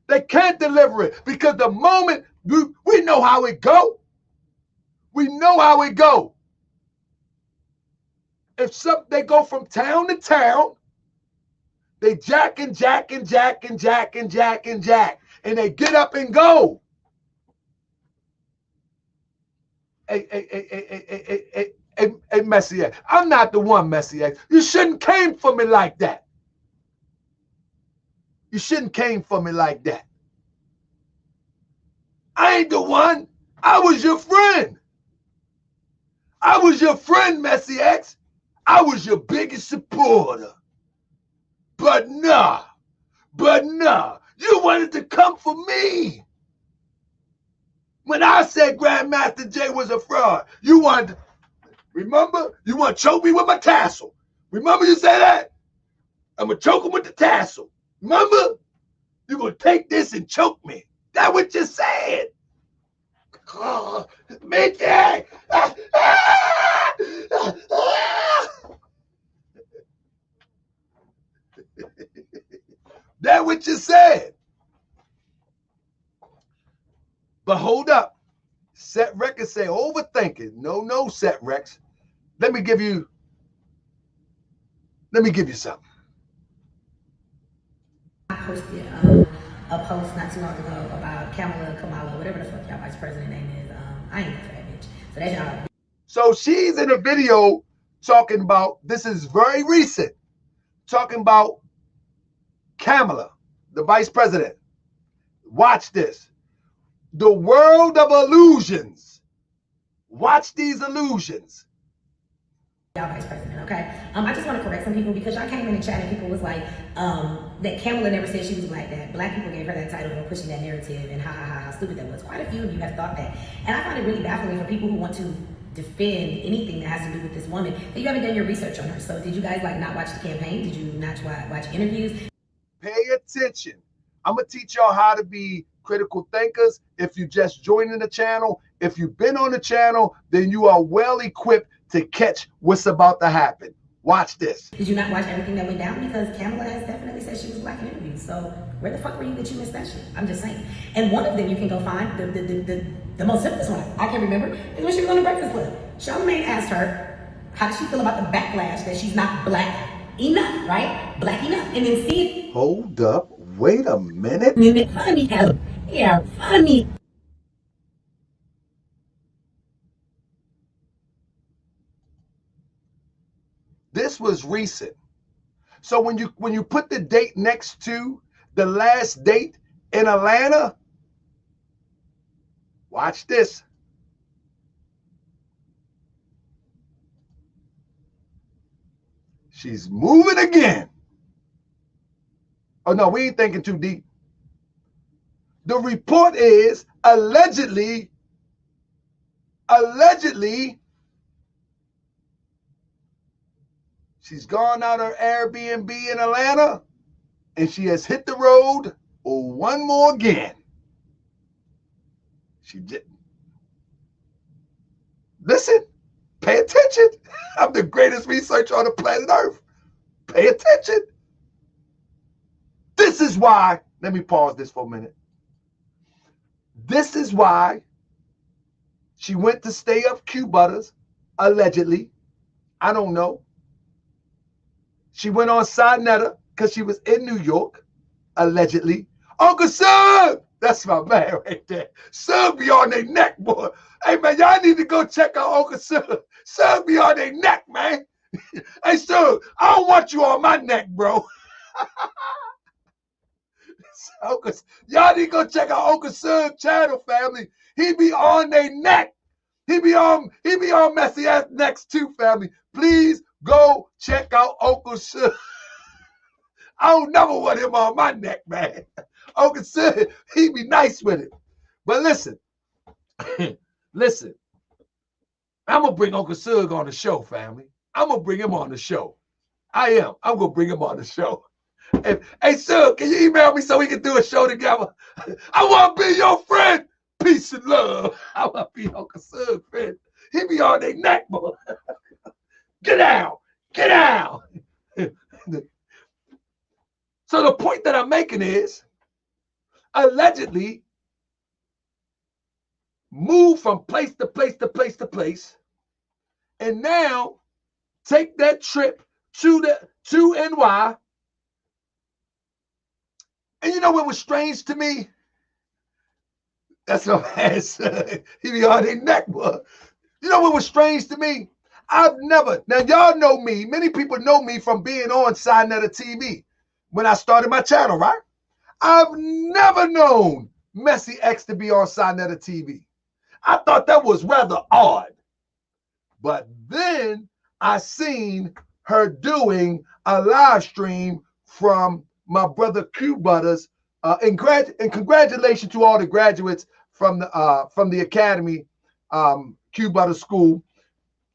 they can't deliver it because the moment we know how it go. We know how it go. If they go from town to town, they jack and jack and jack and jack and jack and jack, and they get up and go. Hey, Messy X. I'm not the one, Messy X. You shouldn't came for me like that. You shouldn't came for me like that. I ain't the one. I was your friend. I was your friend, Messy X. I was your biggest supporter. But nah. You wanted to come for me. When I said Grandmaster Jay was a fraud, you wanted to, remember? You want to choke me with my tassel. Remember you said that? I'm going to choke him with the tassel. Remember? You're going to take this and choke me. That's what you said. Oh, Mickey! That's what you said. But hold up. Set Records say overthinking. No, Set Rex. Let me give you something. I posted a post not too long ago about Kamala, whatever the fuck y'all vice president name is. I ain't for that bitch. So that's y'all. So she's in a video talking about, this is very recent, talking about Kamala, the vice president. Watch this. The world of illusions. Watch these illusions. Y'all vice president, okay? I just want to correct some people because y'all came in and chat and people was like, that Kamala never said she was black, that black people gave her that title for pushing that narrative and how stupid that was. Quite a few of you have thought that. And I find it really baffling for people who want to defend anything that has to do with this woman that you haven't done your research on her. So did you guys like not watch the campaign? Did you not watch interviews? Pay attention. I'm going to teach y'all how to be critical thinkers. If you just joining the channel, if you've been on the channel, then you are well equipped to catch what's about to happen. Watch this. Did you not watch everything that went down? Because Kamala has definitely said she was black in interviews. So where the fuck were you that you missed that shit? I'm just saying. And one of them you can go find, the most simplest one I can remember, is when she was on the Breakfast Club. Charlamagne asked her, how does she feel about the backlash that she's not black enough, right? Black enough. And then see it. Hold up. Wait a minute. Funny. Yeah, funny. This was recent. So when you put the date next to the last date in Atlanta, watch this. She's moving again. Oh no, we ain't thinking too deep. The report is allegedly, she's gone out her Airbnb in Atlanta and she has hit the road one more again. She did. Listen, pay attention. I'm the greatest researcher on the planet Earth. Pay attention. This is why, let me pause this for a minute. This is why she went to stay up Q Butters, allegedly. I don't know. She went on Sinetta because she was in New York, allegedly. Uncle Sug, that's my man right there. Sug be on their neck, boy. Hey, man, y'all need to go check out Uncle Sug. Sug be on their neck, man. Hey, Sug, I don't want you on my neck, bro. Y'all need to go check out Uncle Sug channel, family. He be on their neck. He be on messy ass necks too, family. Please go check out Uncle Sug. I don't never want him on my neck, man. Uncle Sug, he be nice with it. But listen, listen. I'm going to bring Uncle Sug on the show, family. I'm going to bring him on the show. I am. I'm going to bring him on the show. Hey, Sug, can you email me so we can do a show together? I want to be your friend. Peace and love. I want to be Uncle Sug friend. He be on their neck, boy. Get out. Get out. So the point that I'm making is, allegedly, move from place to place to place to place, and now take that trip to NY. And you know what was strange to me? That's my man said. He be on their neck, boy. You know what was strange to me? I've never, now y'all know me, many people know me from being on Sinetta TV when I started my channel, right? I've never known Messy X to be on Sinetta TV. I thought that was rather odd. But then I seen her doing a live stream from my brother Q Butters. And congratulations to all the graduates from the Academy Q Butters School.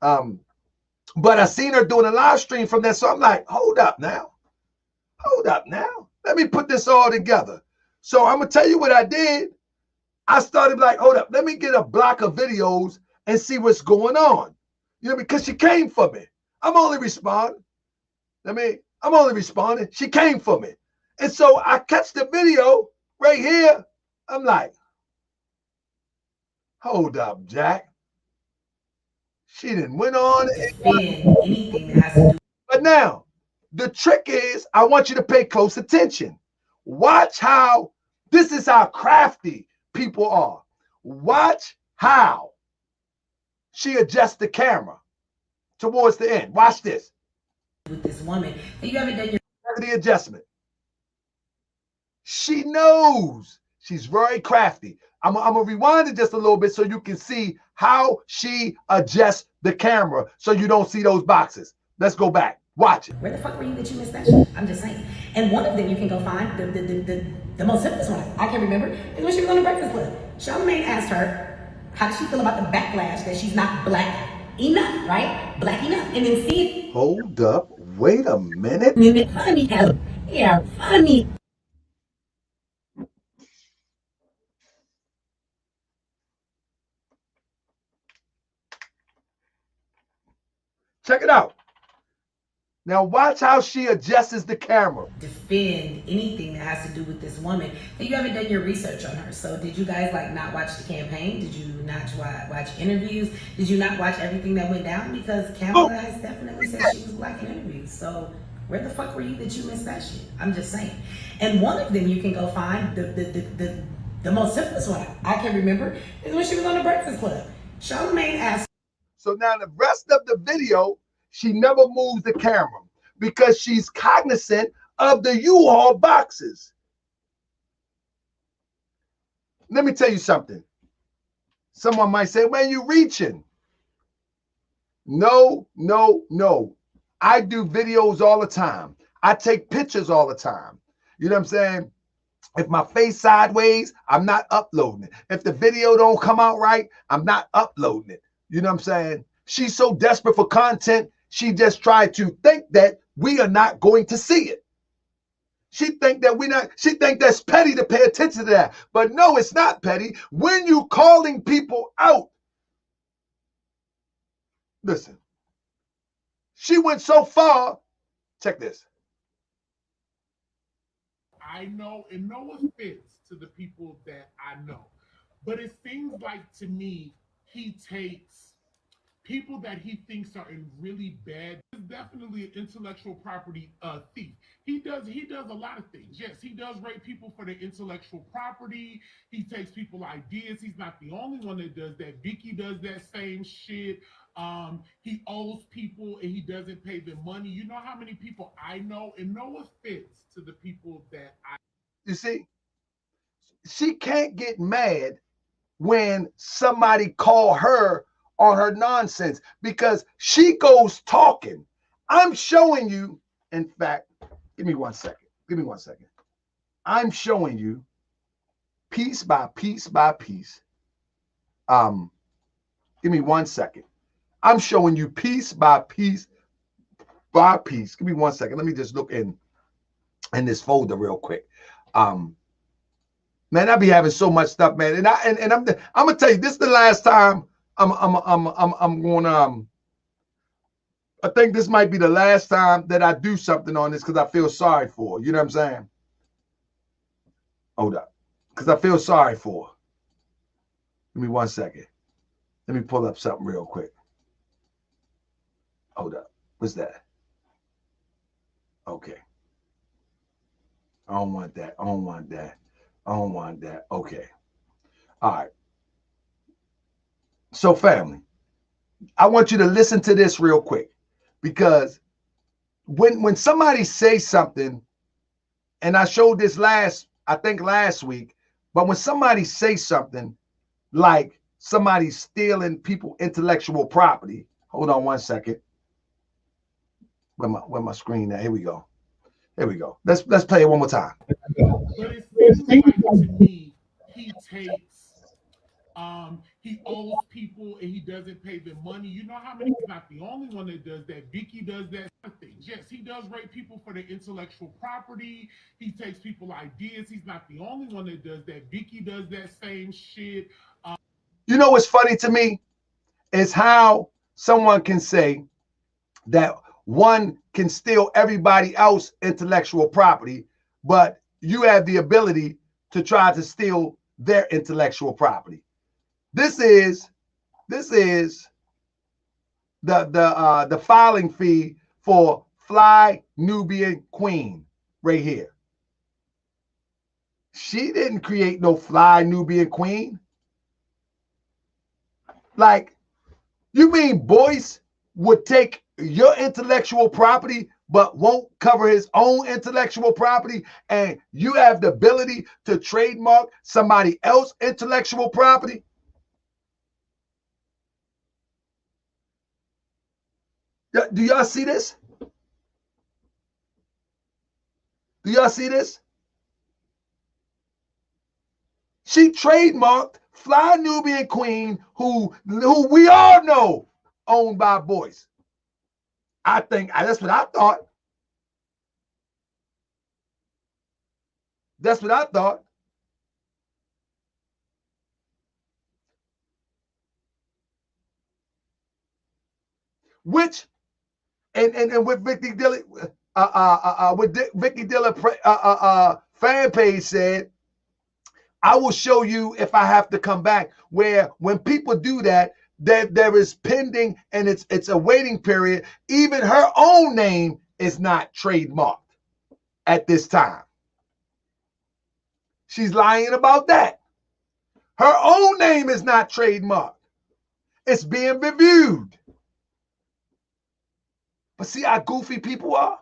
But I seen her doing a live stream from there. So I'm like, hold up now. Hold up now. Let me put this all together. So I'm going to tell you what I did. I started like, hold up, let me get a block of videos and see what's going on. You know, because she came for me. I'm only responding. I'm only responding. She came for me. And so I catch the video right here. I'm like, hold up, Jack. She didn't went on. Anything that has to do. But now, the trick is, I want you to pay close attention. Watch how, this is how crafty people are. Watch how she adjusts the camera towards the end. Watch this. With this woman, and you haven't done your The adjustment. She knows. She's very crafty. I'm gonna rewind it just a little bit so you can see how she adjusts the camera so you don't see those boxes. Let's go back. Watch it. Where the fuck were you that you missed that shit? I'm just saying. And one of them you can go find, the most simplest one, I can remember, is when she was on the Breakfast Club. Charlamagne asked her, how does she feel about the backlash that she's not black enough, right? Black enough. And then see it. Hold up. Wait a minute. Funny, yeah, funny. Check it out. Now watch how she adjusts the camera. Defend anything that has to do with this woman, and you haven't done your research on her. So did you guys like not watch the campaign? Did you not watch interviews? Did you not watch everything that went down? Because Kamala has definitely said she was black in interviews. So where the fuck were you that you missed that shit? I'm just saying. And one of them you can go find, the most simplest one I can remember is when she was on the Breakfast Club. Charlamagne asked. So now the rest of the video, she never moves the camera because she's cognizant of the U-Haul boxes. Let me tell you something. Someone might say, man, you reaching. No, no, no. I do videos all the time. I take pictures all the time. You know what I'm saying? If my face sideways, I'm not uploading it. If the video don't come out right, I'm not uploading it. You know what I'm saying? She's so desperate for content, she just tried to think that we are not going to see it. She think that's petty to pay attention to that. But no, it's not petty. When you calling people out, listen, she went so far. Check this. I know, and no offense to the people that I know, but it seems like to me he takes people that he thinks are in really bad. He's definitely an intellectual property thief. He does a lot of things. Yes, he does rape people for their intellectual property. He takes people ideas. He's not the only one that does that. Vicky does that same shit. He owes people and he doesn't pay them money. You know how many people I know, and no offense to the people that I. You see, she can't get mad when somebody call her on her nonsense because she goes talking. I'm showing you, in fact, give me 1 second. Give me 1 second. I'm showing you piece by piece by piece. Give me 1 second. I'm showing you piece by piece by piece. Give me 1 second. Let me just look in this folder real quick. Man, I be having so much stuff, man. And I'm gonna tell you, this is the last time I'm going. I think this might be the last time that I do something on this because I feel sorry for her. You know what I'm saying? Hold up, because I feel sorry for her. Give me 1 second. Let me pull up something real quick. Hold up. What's that? Okay. I don't want that. I don't want that. I don't want that. Okay. All right. So, family, I want you to listen to this real quick because when somebody says something, and I showed this last week, but when somebody says something like somebody's stealing people intellectual property, hold on 1 second. Where my screen at? Here we go. Here we go. Let's play it one more time. But it seems like to me he takes he owes people and he doesn't pay them money. You know how many? He's not the only one that does that. Vicky does that things. Yes, he does rape people for their intellectual property. He takes people ideas. He's not the only one that does that. Vicky does that same shit. You know what's funny to me is how someone can say that one can steal everybody else's intellectual property, but you have the ability to try to steal their intellectual property. This is the filing fee for Fly Nubian Queen right here. She didn't create no Fly Nubian Queen. Like, you mean Boyce would take your intellectual property but won't cover his own intellectual property, and you have the ability to trademark somebody else's intellectual property? Do y'all see this? Do y'all see this? She trademarked Fly Nubian Queen, who we all know owned by Boyce. I think that's what I thought. That's what I thought. Which, and with Vicky Dilla, with Vicky Dilla fan page said, I will show you if I have to come back. Where when people do that, there is pending and it's a waiting period. Even her own name is not trademarked at this time. She's lying about that. Her own name is not trademarked. It's being reviewed. But see how goofy people are?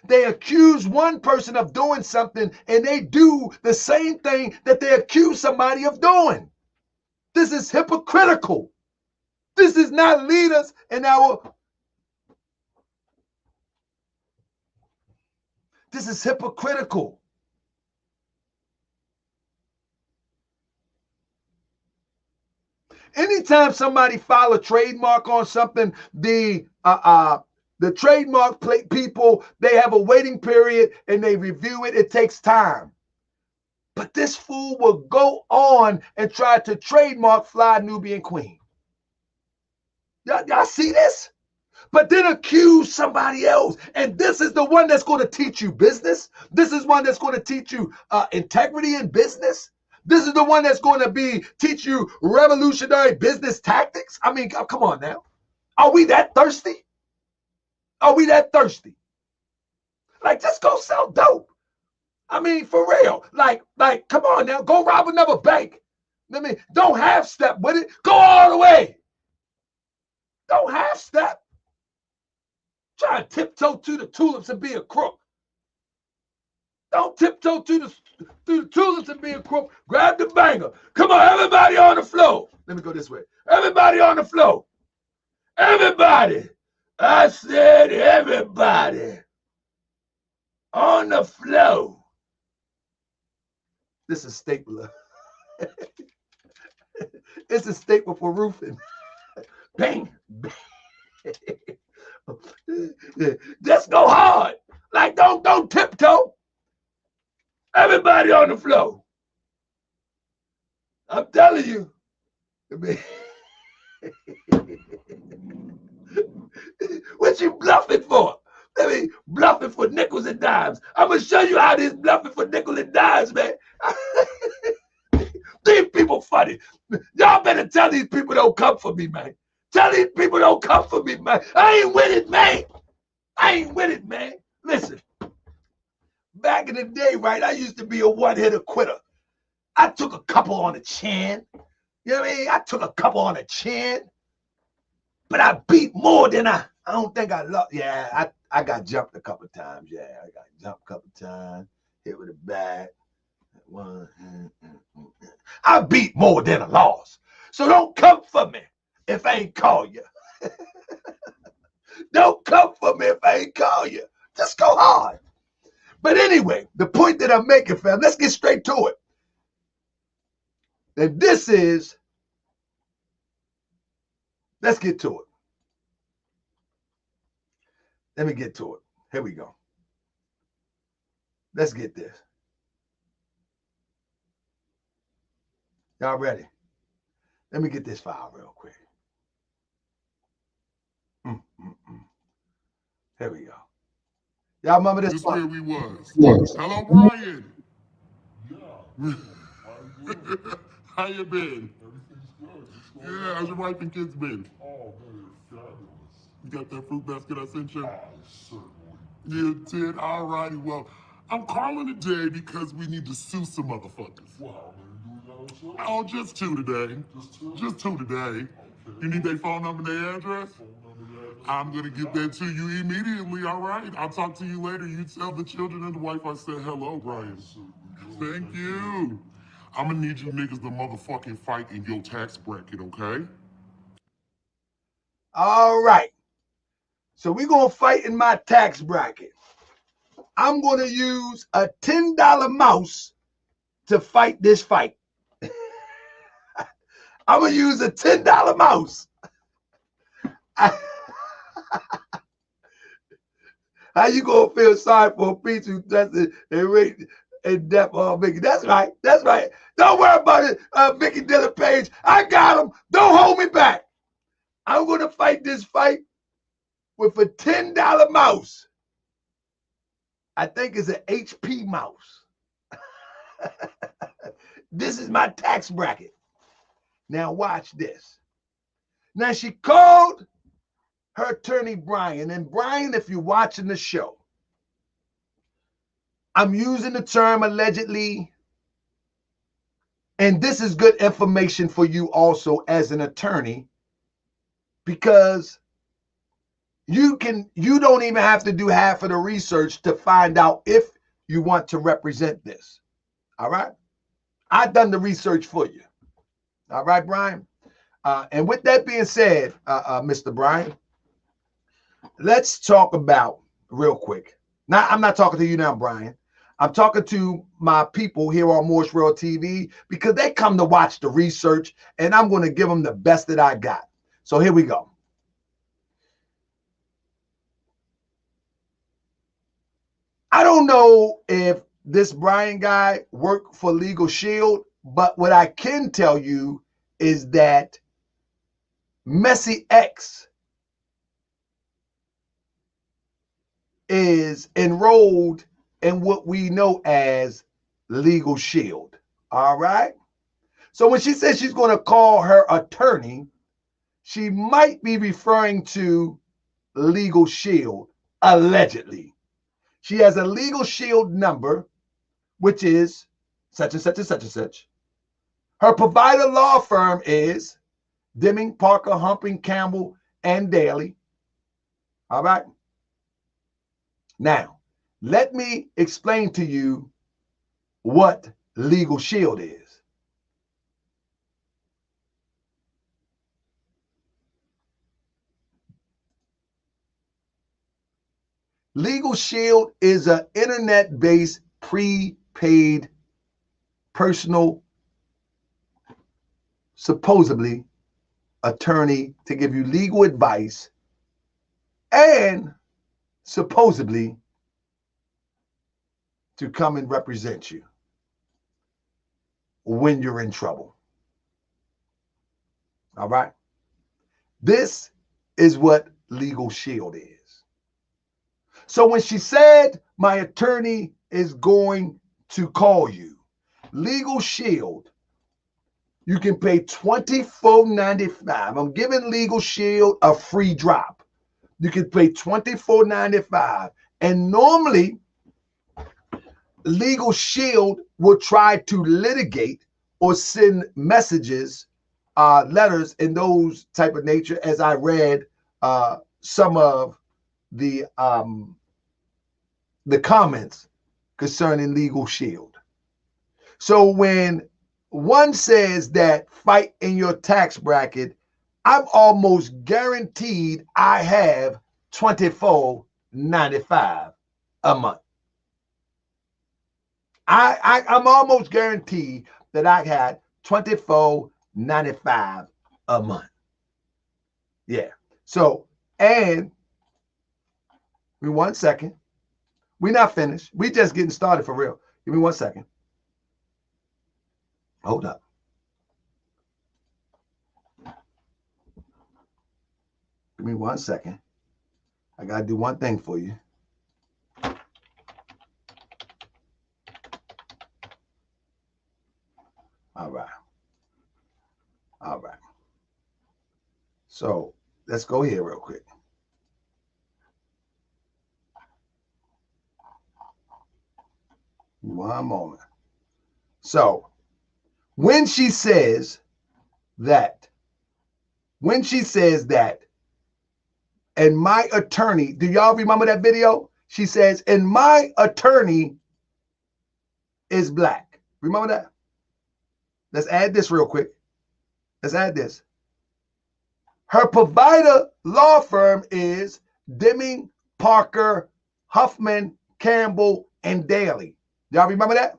They accuse one person of doing something and they do the same thing that they accuse somebody of doing. This is hypocritical. This does not lead us in our... This is hypocritical. Anytime somebody file a trademark on something, the The trademark people, they have a waiting period and they review it. It takes time. But this fool will go on and try to trademark Fly Nubian Queen. Y'all see this? But then accuse somebody else. And this is the one that's going to teach you business. This is one that's going to teach you integrity in business. This is the one that's going to teach you revolutionary business tactics. I mean, come on now. Are we that thirsty? Are we that thirsty? Like, just go sell dope. I mean, for real. Like, come on now. Go rob another bank. I mean, don't half step with it. Go all the way. Don't half step. Try to tiptoe to the tulips and be a crook. Don't tiptoe to the tulips and be a crook. Grab the banger. Come on, everybody on the floor. Let me go this way. Everybody on the floor. Everybody. I said everybody on the floor. This is stapler. It's a staple for roofing. Bang. Bang. Just go hard. Like, don't tiptoe. Everybody on the floor. I'm telling you. What you bluffing for? I mean, bluffing for nickels and dimes. I'm going to show you how this bluffing for nickels and dimes, man. These people funny. Y'all better tell these people don't come for me, man. Tell these people don't come for me, man. I ain't with it, man. I ain't with it, man. Listen, back in the day, right, I used to be a one-hitter quitter. I took a couple on the chin. You know what I mean? I took a couple on the chin. But I beat more than I don't think I lost. Yeah, I got jumped a couple times. Yeah, I got jumped a couple times. Hit with a bat. I beat more than I lost. So don't come for me if I ain't call you. Don't come for me if I ain't call you. Just go hard. But anyway, the point that I'm making, fam, let's get straight to it. And this is, let's get to it. Let me get to it. Here we go. Let's get this. Y'all ready? Let me get this file real quick. Here we go. Y'all remember this? This is where we was. Yes. Hello, Brian. Yeah. How you been? Everything's good. Yeah, how's your wife and kids been? Oh, man, fabulous. You got that fruit basket I sent you? Certainly. You did? All righty. Well, I'm calling today because we need to sue some motherfuckers. Wow, man, you doing that yourself? Oh, just two today. Just two? Just two today. Okay. You need their phone number and their address? I'm going to give that to you immediately, all right? I'll talk to you later. You tell the children and the wife I said hello, Brian. Thank you. I'm going to need you niggas to motherfucking fight in your tax bracket, okay? All right. So we're going to fight in my tax bracket. I'm going to use a $10 mouse to fight this fight. I'm going to use a $10 mouse. How you gonna feel sorry for a piece who tested and raped and death on Mickey? That's right. That's right. Don't worry about it, Mickey Dillon Page. I got him. Don't hold me back. I'm gonna fight this fight with a $10 mouse. I think it's an HP mouse. This is my tax bracket. Now watch this. Now she called her attorney, Brian. And Brian, if you're watching the show, I'm using the term allegedly. And this is good information for you also as an attorney, because you don't even have to do half of the research to find out if you want to represent this. All right. I've done the research for you. All right, Brian. And with that being said, Mr. Brian, let's talk about real quick. Now, I'm not talking to you now, Brian. I'm talking to my people here on Morse World TV because they come to watch the research, and I'm going to give them the best that I got. So here we go. don't know if this Brian guy worked for Legal Shield, but what I can tell you is that Messy X is enrolled in what we know as Legal Shield. All right. So when she says she's going to call her attorney, she might be referring to Legal Shield, allegedly. She has a Legal Shield number, which is such and such and such and such. Her provider law firm is Deming, Parker, Humphrey, Campbell, and Daly. All right. Now, let me explain to you what Legal Shield is. Legal Shield is an internet-based prepaid personal, supposedly, attorney to give you legal advice and supposedly to come and represent you when you're in trouble. All right. This is what Legal Shield is. So when she said, my attorney is going to call you, Legal Shield, you can pay $24.95. I'm giving Legal Shield a free drop. You can pay $24.95. And normally, Legal Shield will try to litigate or send messages, letters in those type of nature, as I read some of the comments concerning Legal Shield. So when one says that fight in your tax bracket, I'm almost guaranteed I have $24.95 a month. I'm almost guaranteed that I had $24.95 a month. Yeah. So, and give me 1 second. We're not finished. We just getting started for real. Give me 1 second. Hold up. Give me 1 second. I got to do one thing for you. All right. All right. So let's go here real quick. One moment. So when she says that, and my attorney, do y'all remember that video? She says, and my attorney is black. Remember that? Let's add this real quick. Let's add this. Her provider law firm is Deming, Parker, Huffman, Campbell, and Daly. Y'all remember that?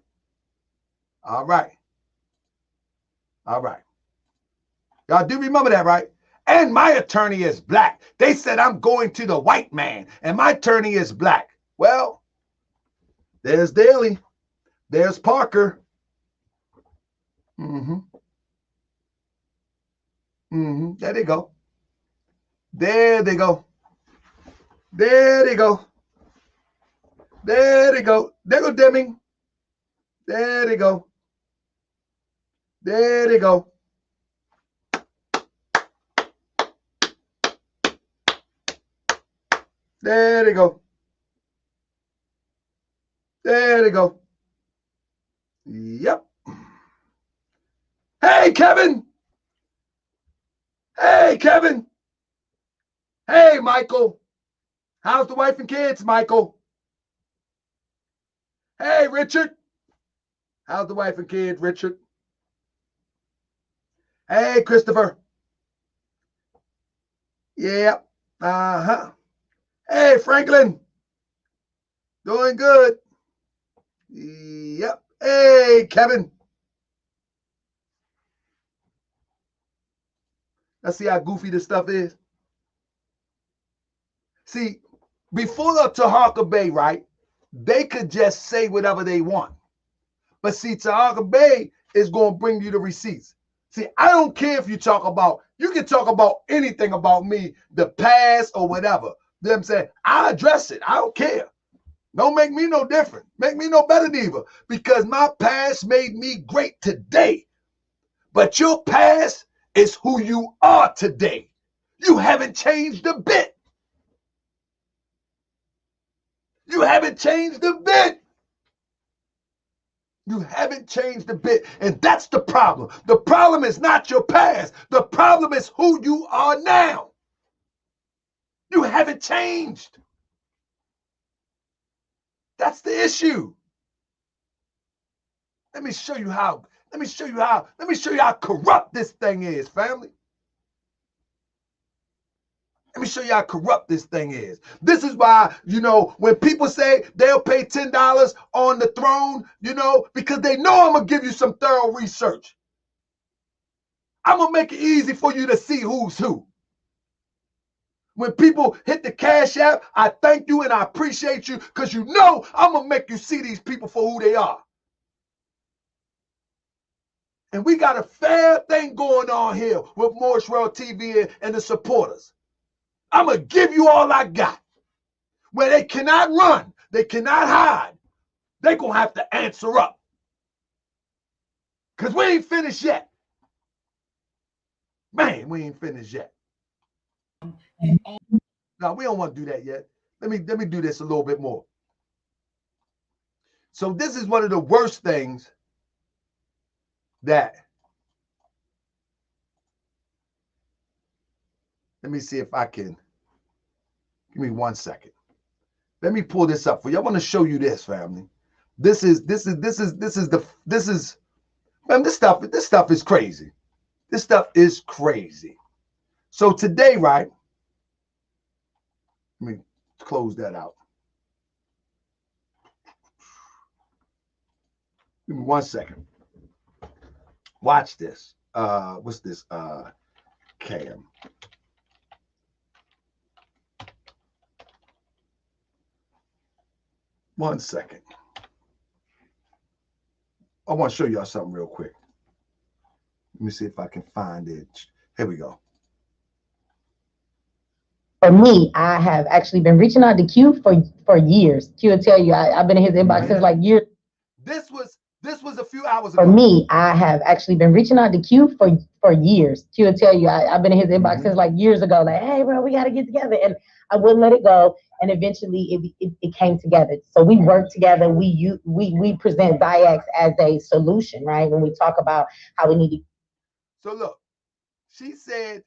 All right. All right. Y'all do remember that, right? And my attorney is black. They said I'm going to the white man, and my attorney is black. Well, there's Daly. There's Parker. There they go. There they go. There they go. There they go. There go Deming. There they go. There they go. There they go. There they go. Yep. Hey, Kevin. Hey, Kevin. Hey, Michael. How's the wife and kids, Michael? Hey, Richard. How's the wife and kids, Richard? Hey, Christopher. Yeah. Uh-huh. Hey, Franklin. Doing good. Yep. Hey, Kevin. Let's see how goofy this stuff is. See, before the Tahaka Bay, right, they could just say whatever they want. But see, Tahaka Bay is going to bring you the receipts. See, I don't care if you can talk about anything about me, the past or whatever. You know what I'm saying? I address it. I don't care. Don't make me no different. Make me no better neither. Because my past made me great today. But your past is who you are today. You haven't changed a bit. You haven't changed a bit. You haven't changed a bit. And that's the problem. The problem is not your past. The problem is who you are now. You haven't changed. That's the issue. Let me show you how corrupt this thing is, family. Let me show you how corrupt this thing is. This is why, when people say they'll pay $10 on the throne, because they know I'm going to give you some thorough research. I'm going to make it easy for you to see who's who. When people hit the Cash App, I thank you and I appreciate you because I'm going to make you see these people for who they are. And we got a fair thing going on here with Morris World TV and the supporters. I'm going to give you all I got. Where they cannot run, they cannot hide, they're going to have to answer up. Because we ain't finished yet. Man, we ain't finished yet. No, we don't want to do that yet. Let me do this a little bit more. So this is one of the worst things that, let me see if I can, give me 1 second. Let me pull this up for you. I want to show you this, family. This stuff is crazy. This stuff is crazy. So today, right? Let me close that out. Give me 1 second. Watch this. What's this? Cam. One second. I want to show y'all something real quick. Let me see if I can find it. Here we go. For me, I have actually been reaching out to Q for years. Q will tell you I've been in his inbox since like years. This was a few hours ago. For me, I have actually been reaching out to Q for years. Q will tell you I've been in his inbox since like years ago. Like, hey, bro, we got to get together. And I wouldn't let it go. And eventually it came together. So we work together. We present Ziax as a solution, right? When we talk about how we need to. So look, she said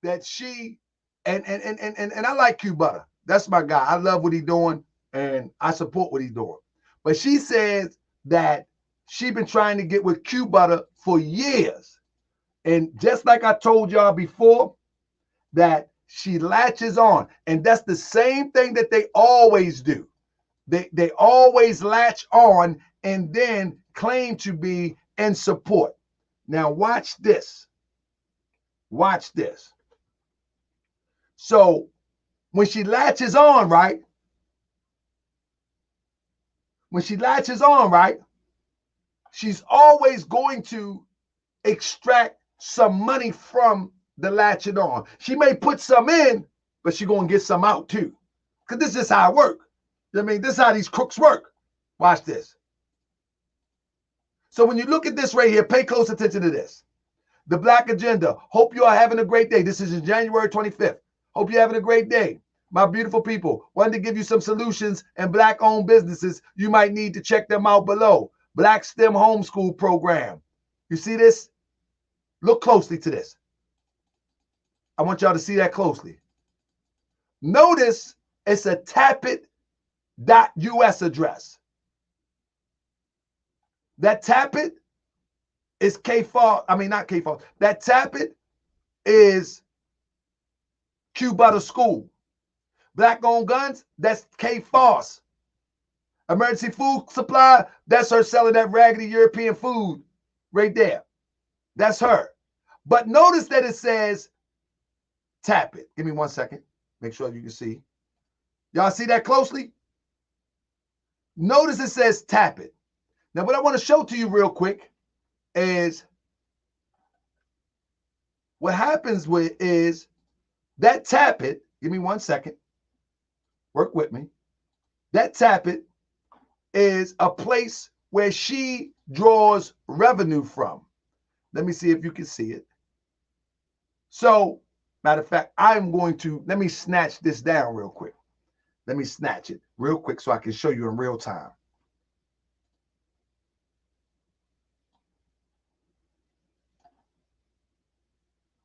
that she, and I like Q Butter. That's my guy. I love what he's doing and I support what he's doing. But she says that she's been trying to get with Q Butter for years. And just like I told y'all before, that she latches on. And that's the same thing that they always do. They always latch on and then claim to be in support. Now watch this. Watch this. So when she latches on, right? When she latches on, right? She's always going to extract some money from the latching on. She may put some in, but she's going to get some out too. Because this is how it works. I mean, this is how these crooks work. Watch this. So when you look at this right here, pay close attention to this. The Black Agenda. Hope you are having a great day. This is January 25th. Hope you're having a great day. My beautiful people, wanted to give you some solutions and Black-owned businesses. You might need to check them out below. Black STEM Homeschool Program. You see this? Look closely to this. I want y'all to see that closely. Notice it's a tapit.us address. That tapit is K-Fall. I mean, not K-Fall. That tapit is Q Butter School. Black-owned guns, that's K-Foss. Emergency food supply, that's her selling that raggedy European food right there. That's her. But notice that it says tap it. Give me 1 second. Make sure you can see. Y'all see that closely? Notice it says tap it. Now, what I want to show to you real quick is what happens with is that tap it. Give me 1 second. Work with me. That tap it is a place where she draws revenue from. Let me see if you can see it. So, matter of fact, I'm going to, let me snatch this down real quick. Let me snatch it real quick so I can show you in real time.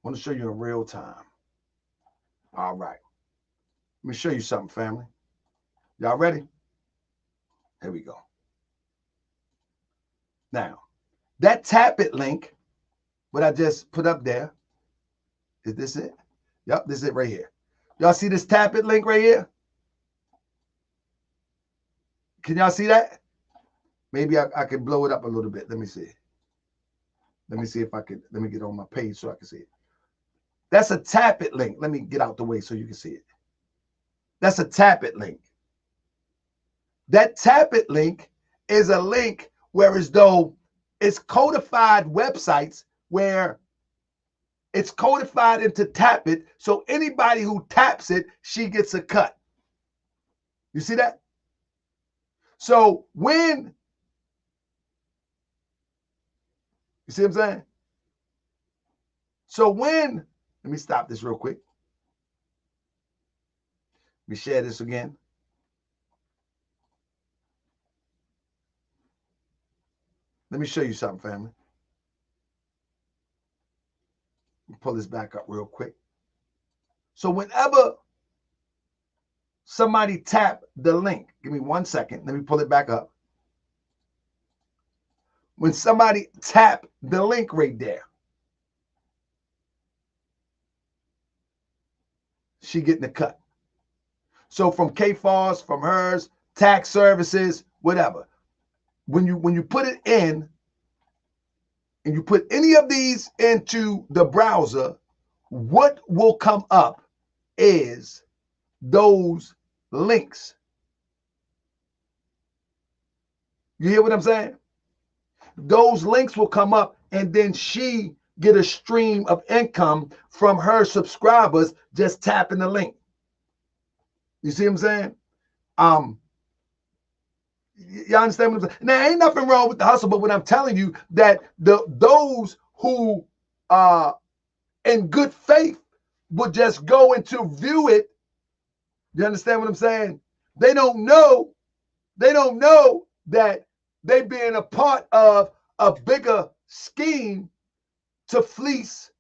I want to show you in real time. All right. Let me show you something, family. Y'all ready? Here we go. Now, that tap it link, what I just put up there, is this it? Yep, this is it right here. Y'all see this tap it link right here? Can y'all see that? Maybe I can blow it up a little bit. Let me see. Let me see if I can, let me get on my page so I can see it. That's a tap it link. Let me get out the way so you can see it. That's a tap it link. That tap it link is a link where as though it's codified websites where it's codified into tap it. So anybody who taps it, she gets a cut. You see that? So when, you see what I'm saying? So when, let me stop this real quick. Let me share this again. Let me show you something, family. Pull this back up real quick. So whenever somebody tap the link, give me 1 second. Let me pull it back up. When somebody tap the link right there, she getting a cut. So from KFOS, from hers, tax services, whatever. When you put it in, and you put any of these into the browser, what will come up is those links. You hear what I'm saying? Those links will come up, and then she get a stream of income from her subscribers just tapping the link. You see what I'm saying? You understand what I'm saying? Now, ain't nothing wrong with the hustle, but what I'm telling you, that those who in good faith would just go into view it. You understand what I'm saying? They don't know that they being a part of a bigger scheme to fleece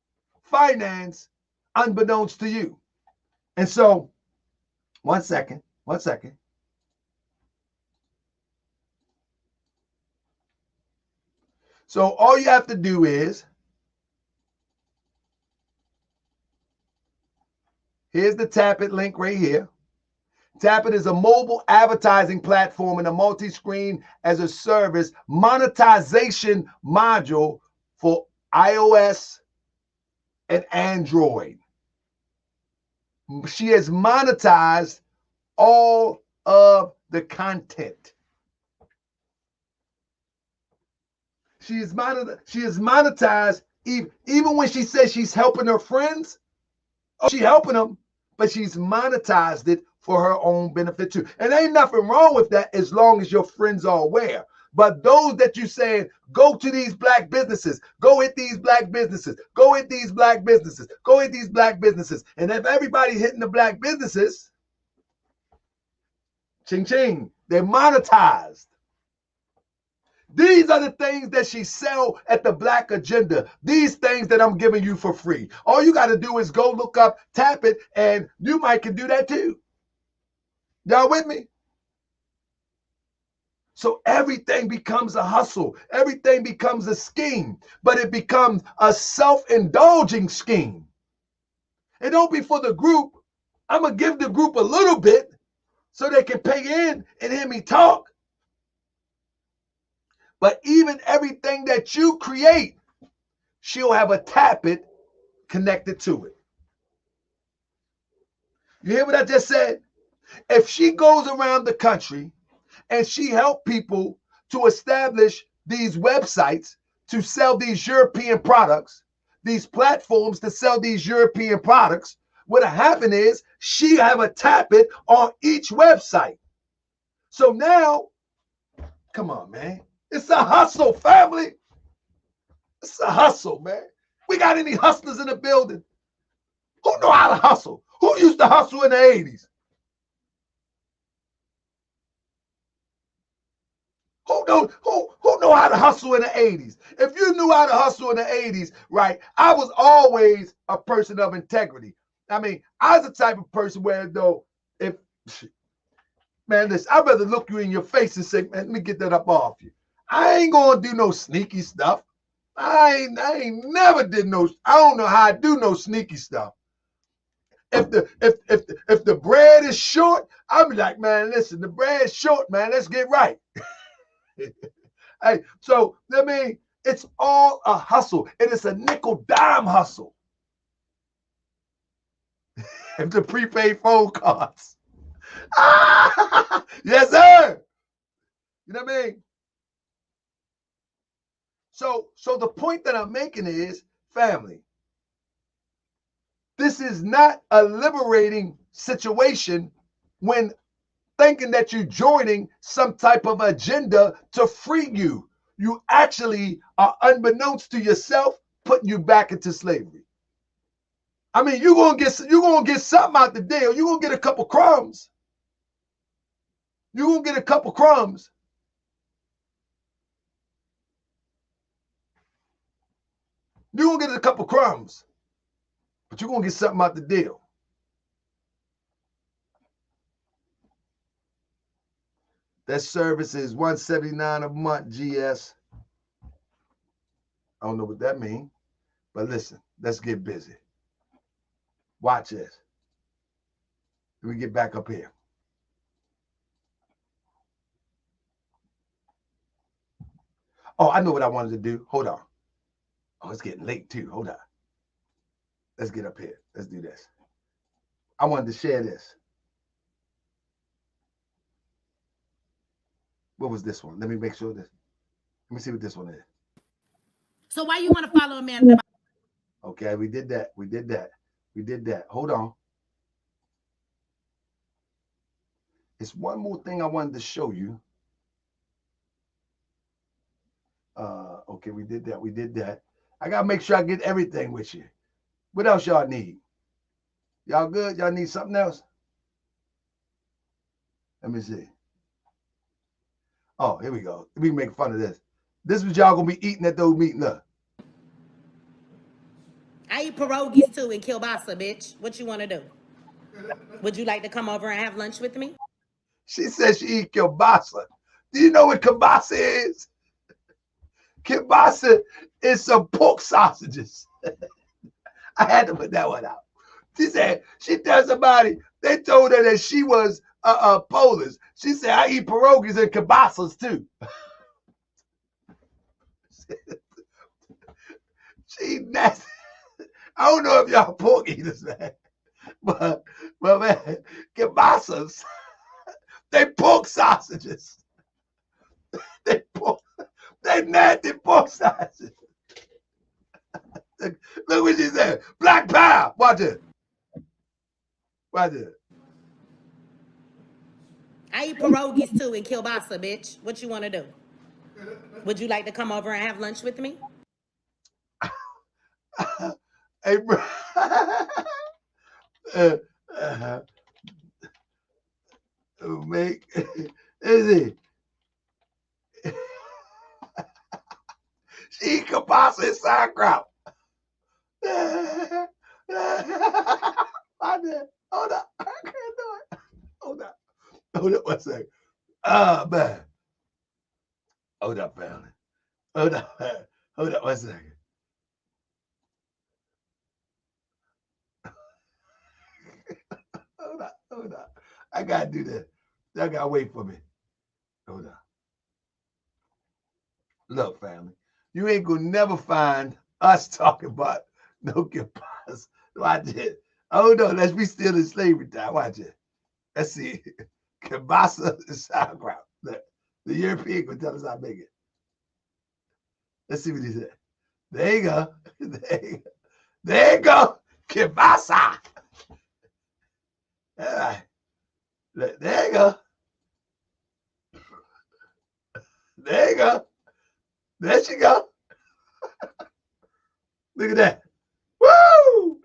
finance unbeknownst to you. And so, 1 second. So all you have to do is, here's the Tap It link right here. Tap It is a mobile advertising platform and a multi-screen as a service monetization module for iOS and Android. She has monetized all of the content. She is monetized even when she says she's helping her friends. Oh, she's helping them, but she's monetized it for her own benefit too. And ain't nothing wrong with that as long as your friends are aware. But those that you saying, go to these black businesses, go hit these black businesses, go hit these black businesses, go hit these black businesses. And if everybody hitting the black businesses, ching ching, they're monetized. These are the things that she sell at the Black Agenda. These things that I'm giving you for free. All you got to do is go look up, tap it, and you might can do that too. Y'all with me? So everything becomes a hustle. Everything becomes a scheme, but it becomes a self-indulging scheme. It don't be for the group. I'm going to give the group a little bit so they can pay in and hear me talk. But even everything that you create, she'll have a tap it connected to it. You hear what I just said? If she goes around the country and she helped people to establish these websites to sell these European products, these platforms to sell these European products. What happened is she have a tap it on each website. So now, come on, man. It's a hustle, family. It's a hustle, man. We got any hustlers in the building? Who know how to hustle? Who used to hustle in the 80s? Who know how to hustle in the 80s? If you knew how to hustle in the 80s, right? I was always a person of integrity. I mean, I was the type of person where, though, if, man, listen, I'd rather look you in your face and say, man, let me get that up off you. I ain't gonna do no sneaky stuff. I ain't never did no, I don't know how I do no sneaky stuff. If the bread is short, I'll be like, man, listen, the bread's short, man. Let's get right. Hey, so I mean, it's all a hustle. It is a nickel dime hustle. If the prepaid phone cards. Yes, sir. You know what I mean? So the point that I'm making is, family, this is not a liberating situation when thinking that you're joining some type of agenda to free you. You actually are, unbeknownst to yourself, putting you back into slavery. I mean, you're gonna get something out the deal. You're gonna get a couple crumbs. You're gonna get a couple crumbs. You're gonna get a couple crumbs, but you're gonna get something out the deal. That service is $179 a month, GS. I don't know what that means, but listen, let's get busy. Watch this. Let me get back up here. Oh, I know what I wanted to do. Hold on. Oh, it's getting late too. Hold on. Let's get up here. Let's do this. I wanted to share this. What was this one? Let me make sure this. Let me see what this one is. So why you want to follow a man? Okay, we did that. We did that. We did that. Hold on. It's one more thing I wanted to show you. Okay, we did that. We did that. I gotta make sure I get everything with you. What else y'all need? Y'all good? Y'all need something else? Let me see. Oh, here we go. We can make fun of this. This is what y'all gonna be eating at those meetings. Look. I eat pierogies too in kielbasa, bitch. What you want to do? Would you like to come over and have lunch with me? She said she eat kielbasa. Do you know what kielbasa is? Kielbasa is some pork sausages. I had to put that one out. She said, she tells somebody, they told her that she was Polish. She said, I eat pierogies and kielbasas too. She nasty. I don't know if y'all pork eaters, man. But man, kielbasas, they pork sausages. They nasty pork sausages. Look what she said. Black power. Watch it. Watch it. I eat pierogies too in kielbasa, bitch. What you want to do? Would you like to come over and have lunch with me? Hey, bro. Make is it? She eat kielbasa and sauerkraut. Hold up. I can't do it. Hold up. Hold up one second. Oh, man. Hold up, family. Hold up, man. Hold up one second. Hold up. I got to do this. Y'all got to wait for me. Hold up. Look, family. You ain't going to never find us talking about no kielbasa. Watch it. Hold on. Let's be still in slavery time. Watch it. Let's see. Kielbasa and sauerkraut. The European gonna tell us how big it. Let's see what he said. There you go. There you go. There you go. Kibasa. All right. There you go. There you go. There she go. Look at that. Woo!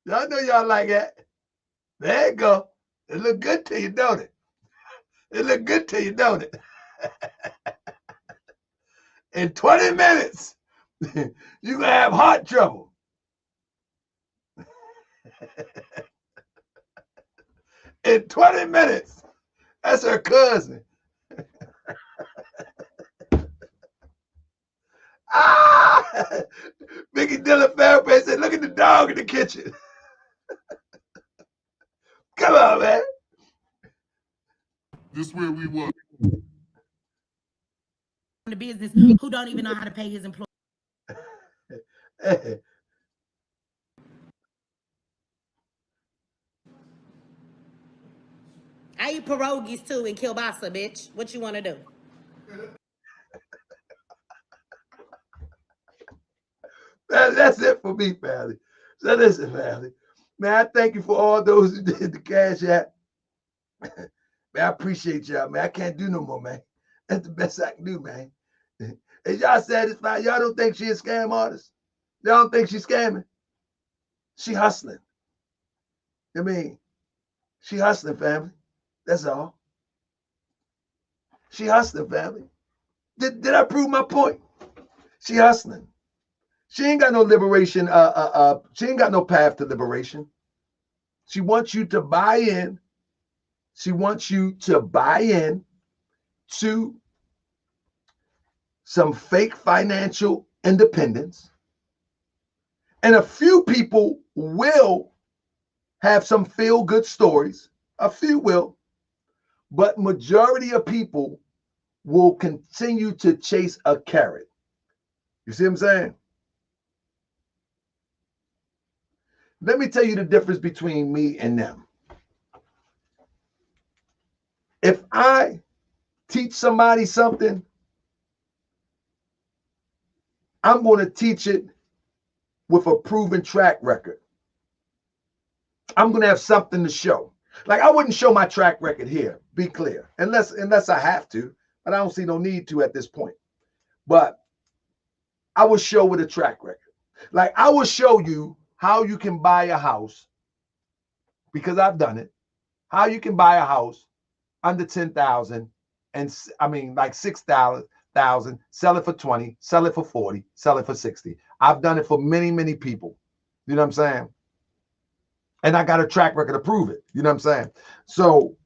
Y'all know y'all like that. There you go. It look good to you, don't it? It look good to you, don't it? In 20 minutes, you're going to have heart trouble. In 20 minutes. That's her cousin. Mickey Dylan Fairbanks said, look at the dog in the kitchen. Come on, man. This where we was. The business who don't even know how to pay his employees. I eat pierogies too in kielbasa, bitch. What you want to do? That's it for me, family. So listen, family. Man, I thank you for all those who did the Cash App. Man, I appreciate y'all, man. I can't do no more, man. That's the best I can do, man. Is y'all satisfied? Y'all don't think she a scam artist? Y'all don't think she's scamming? She hustling. I mean, she hustling, family. That's all. She hustling, family. Did I prove my point? She hustling. She ain't got no liberation. She ain't got no path to liberation. She wants you to buy in. She wants you to buy in to some fake financial independence. And a few people will have some feel-good stories. A few will. But majority of people will continue to chase a carrot. You see what I'm saying? Let me tell you the difference between me and them. If I teach somebody something, I'm going to teach it with a proven track record. I'm going to have something to show. Like, I wouldn't show my track record here, be clear, unless I have to, but I don't see no need to at this point. But I will show with a track record. Like, I will show you how you can buy a house, because I've done it, how you can buy a house under 10,000 and I mean like 6,000, sell it for 20, sell it for 40, sell it for 60. I've done it for many, many people. You know what I'm saying? And I got a track record to prove it. You know what I'm saying? So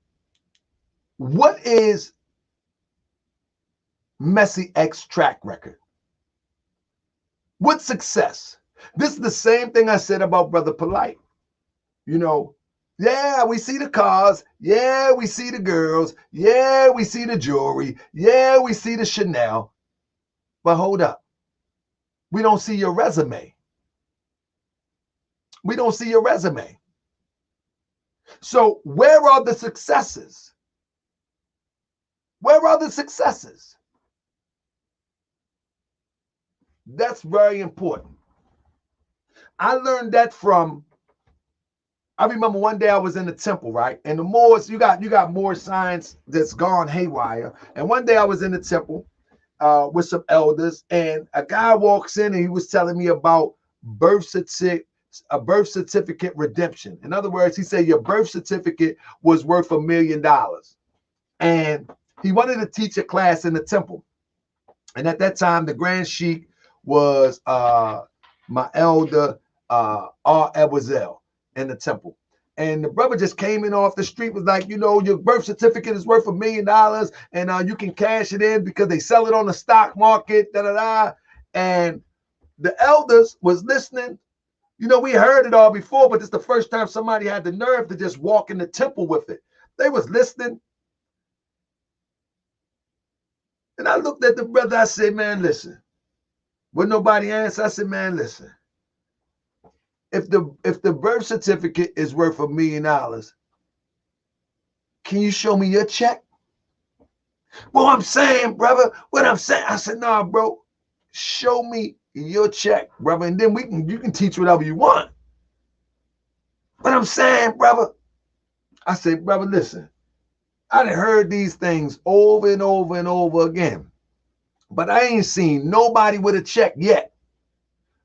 what is Messy X track record? What success? This is the same thing I said about Brother Polite. You know, yeah, we see the cars. Yeah, we see the girls. Yeah, we see the jewelry. Yeah, we see the Chanel. But hold up. We don't see your resume. We don't see your resume. So where are the successes? Where are the successes? That's very important. I learned that from, I remember one day I was in the temple, right? And the Moors, you got more science that's gone haywire. And one day I was in the temple with some elders, and a guy walks in and he was telling me about a birth certificate redemption. In other words, he said your birth certificate was worth $1 million. And he wanted to teach a class in the temple. And at that time, the Grand Sheik was my elder, R. Edwardsell, in the temple. And the brother just came in off the street, was like, you know, your birth certificate is worth $1 million, and you can cash it in because they sell it on the stock market, And the elders was listening. You know, we heard it all before, but it's the first time somebody had the nerve to just walk in the temple with it. They was listening. And I looked at the brother, I said, man, listen. When nobody answered, I said, man, listen. If the birth certificate is worth $1 million, can you show me your check? Well, I'm saying, brother, what I'm saying, I said, nah, bro, show me your check, brother, and then you can teach whatever you want. But I'm saying, brother, I said, brother, listen, I done heard these things over and over and over again, but I ain't seen nobody with a check yet.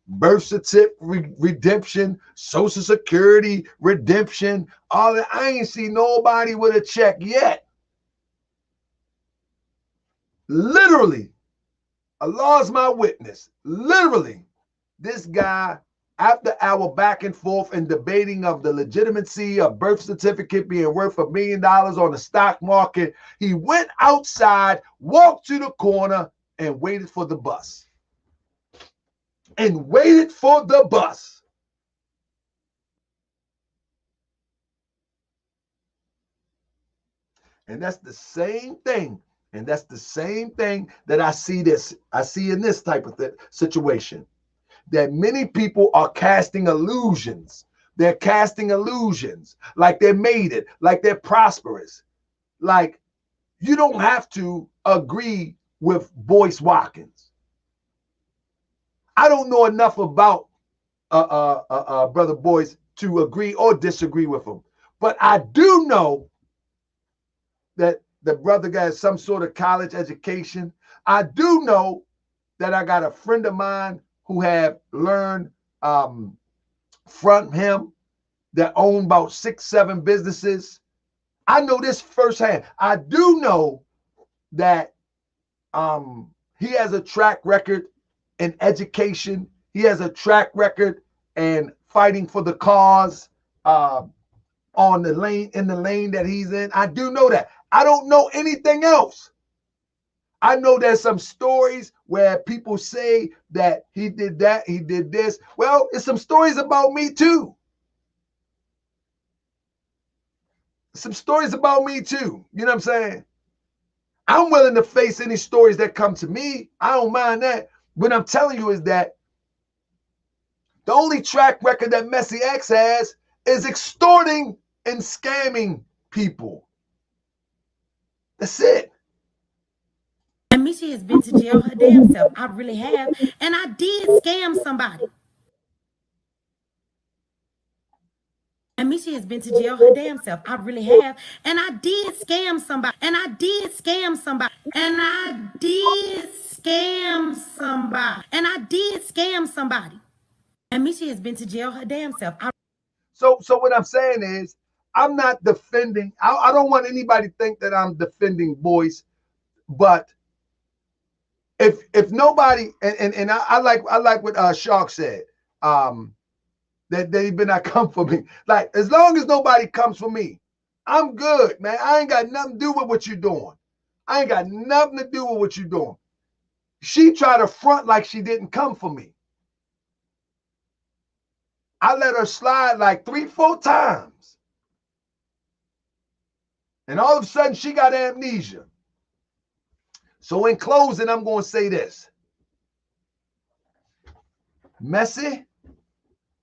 Birth certificate redemption, Social Security redemption, all that. I ain't seen nobody with a check yet. Literally, Allah's my witness. Literally, this guy, after our back and forth and debating of the legitimacy of birth certificate being worth $1 million on the stock market, he went outside, walked to the corner, and waited for the bus. And waited for the bus. And that's the same thing. And that's the same thing that I see in this type of situation. That many people are casting illusions. They're casting illusions like they're made it, like they're prosperous. Like you don't have to agree with Boyce Watkins. I don't know enough about Brother Boyce to agree or disagree with him. But I do know that the brother got some sort of college education. I do know that I got a friend of mine who have learned from him that own about 6-7 businesses. I know this firsthand. I do know that he has a track record in education. He has a track record in fighting for the cause in the lane that he's in. I do know that. I don't know anything else. I know there's some stories where people say that he did that, he did this. Well, it's some stories about me too. Some stories about me too. You know what I'm saying? I'm willing to face any stories that come to me. I don't mind that. What I'm telling you is that the only track record that Messy X has is extorting and scamming people. That's it. And Misha has been to jail her damn self. I really have. And I did scam somebody. And Misha has been to jail her damn self. I really have. And I did scam somebody. And I did scam somebody. And I did scam somebody. And I did scam somebody. And Misha has been to jail her damn self. So what I'm saying is, I'm not defending. I don't want anybody to think that I'm defending Boyce, but if nobody and I like what Shark said, that they better not come for me. Like as long as nobody comes for me, I'm good, man. I ain't got nothing to do with what you're doing. I ain't got nothing to do with what you're doing. She tried to front like she didn't come for me. I let her slide like 3-4 times. And all of a sudden, she got amnesia. So in closing, I'm going to say this. Messy,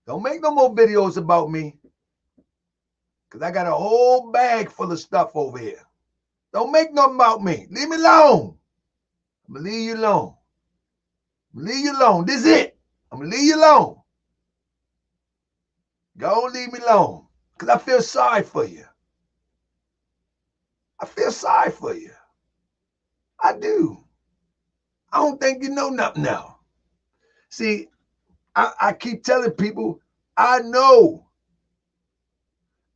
don't make no more videos about me. Because I got a whole bag full of stuff over here. Don't make nothing about me. Leave me alone. I'm going to leave you alone. I'm going to leave you alone. This is it. I'm going to leave you alone. Go leave me alone. Because I feel sorry for you. I feel sorry for you. I do. I don't think you know nothing now. See, I keep telling people, I know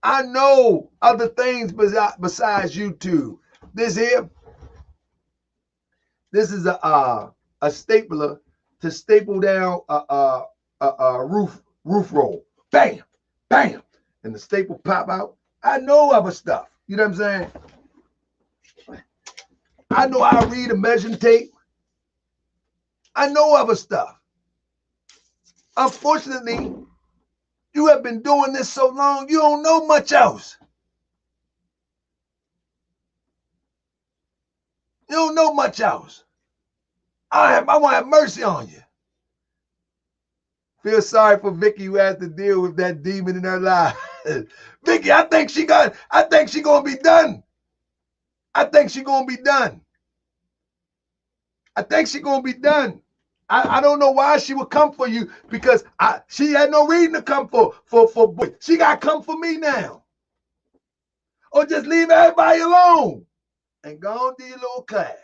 other things besides YouTube. This is a stapler to staple down a roof roll. Bam, bam, and the staple pop out. I know other stuff. You know what I'm saying? I know how to read a measuring tape. I know other stuff. Unfortunately, you have been doing this so long, you don't know much else. You don't know much else. I want to have mercy on you. Feel sorry for Vicky who has to deal with that demon in her life. Vicky, I think she gonna be done. I think she's gonna be done. I think she's gonna be done. I don't know why she would come for you, because she had no reason to come for boy. She got to come for me now. Or just leave everybody alone and go on to your little class.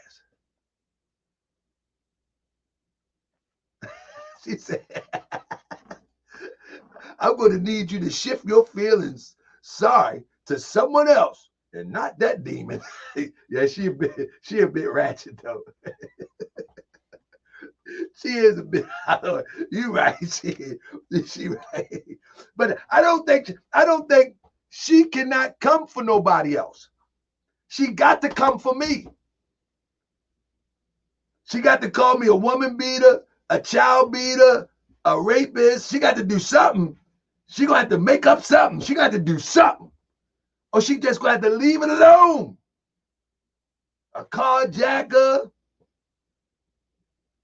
She said, I'm going to need you to shift your feelings sorry to someone else and not that demon. Yeah, she a bit ratchet though. She is a bit. You right. She right. But I don't think she cannot come for nobody else. She got to come for me. She got to call me a woman beater, a child beater, a rapist. She got to do something. She gonna have to make up something. She got to do something, or she just gonna have to leave it alone. A carjacker.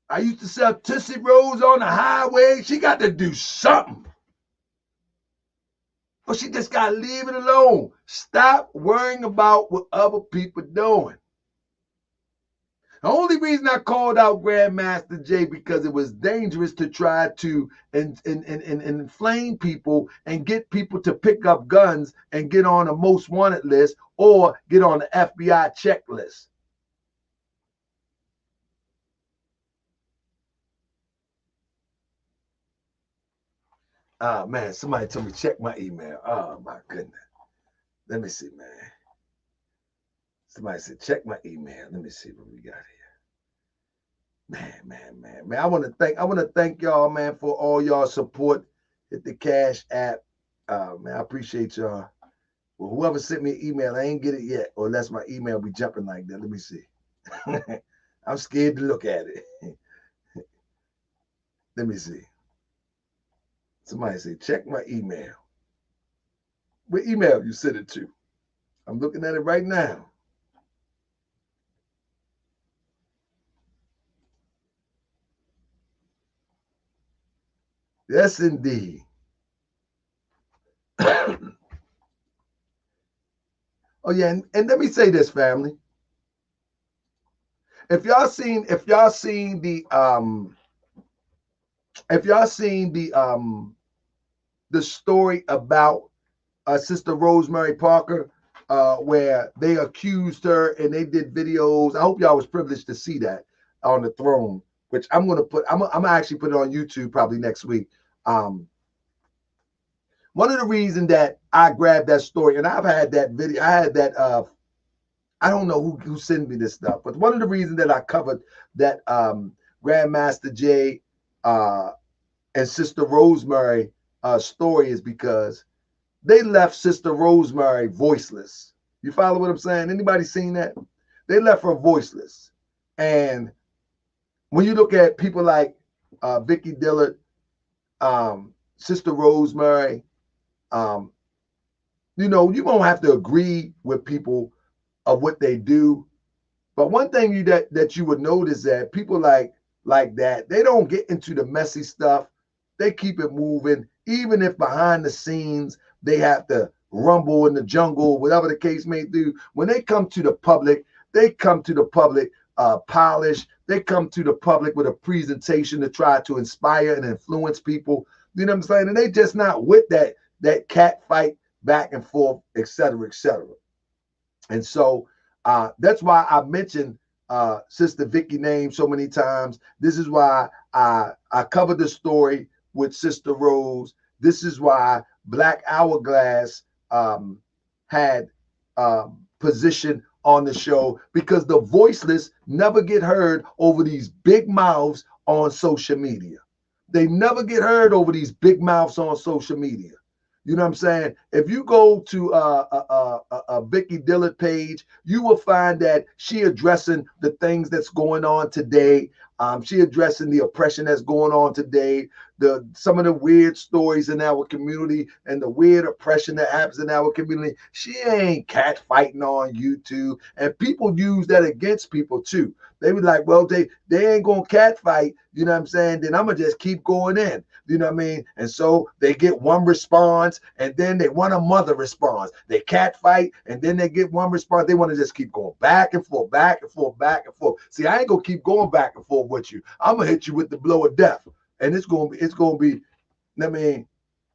I used to sell Tootsie Rolls on the highway. She got to do something. But she just got to leave it alone. Stop worrying about what other people doing. The only reason I called out Grandmaster Jay, because it was dangerous to try to inflame people and get people to pick up guns and get on a most wanted list or get on the FBI checklist. Man, somebody told me check my email. Oh my goodness. Let me see, man. Somebody said check my email. Let me see what we got here. Man. I want to thank y'all, man, for all y'all support. Hit the Cash App. Man, I appreciate y'all. Well, whoever sent me an email, I ain't get it yet, or unless my email be jumping like that. Let me see. I'm scared to look at it. Let me see. Somebody say, check my email. What email you sent it to? I'm looking at it right now. Yes, indeed. Oh, yeah, and let me say this, family. If y'all seen the story about Sister Rosemary Parker, where they accused her and they did videos. I hope y'all was privileged to see that on the throne, which I'm gonna actually put it on YouTube probably next week. One of the reasons that I grabbed that story, and I've had that video, I had that I don't know who sent me this stuff, but one of the reasons that I covered that Grandmaster Jay and Sister Rosemary story is because they left Sister Rosemary voiceless. You follow what I'm saying? Anybody seen that? They left her voiceless. And when you look at people like Vicky Dillard, Sister Rosemary, you know, you won't have to agree with people of what they do. But one thing that you would notice that people like that, they don't get into the messy stuff. They keep it moving, even if behind the scenes they have to rumble in the jungle, whatever the case may do. When they come to the public, they come to the public polished. They come to the public with a presentation to try to inspire and influence people. You know what I'm saying? And they just not with that cat fight back and forth, et cetera, et cetera. And so that's why I mentioned Sister Vicky name so many times. This is why I covered the story with Sister Rose. This is why Black Hourglass had position on the show, because the voiceless never get heard over these big mouths on social media. They never get heard over these big mouths on social media. You know what I'm saying? If you go to a Vicky Dillard page, you will find that she addressing the things that's going on today. She addressing the oppression that's going on today, some of the weird stories in our community and the weird oppression that happens in our community. She ain't cat fighting on YouTube, and people use that against people too. They were like, well, they ain't gonna cat fight, you know what I'm saying? Then I'm gonna just keep going in, you know what I mean? And so they get one response, and then they want a mother response. They cat fight, and then they get one response. They want to just keep going back and forth, back and forth, back and forth. See, I ain't gonna keep going back and forth with you. I'm gonna hit you with the blow of death, and it's gonna be. I mean,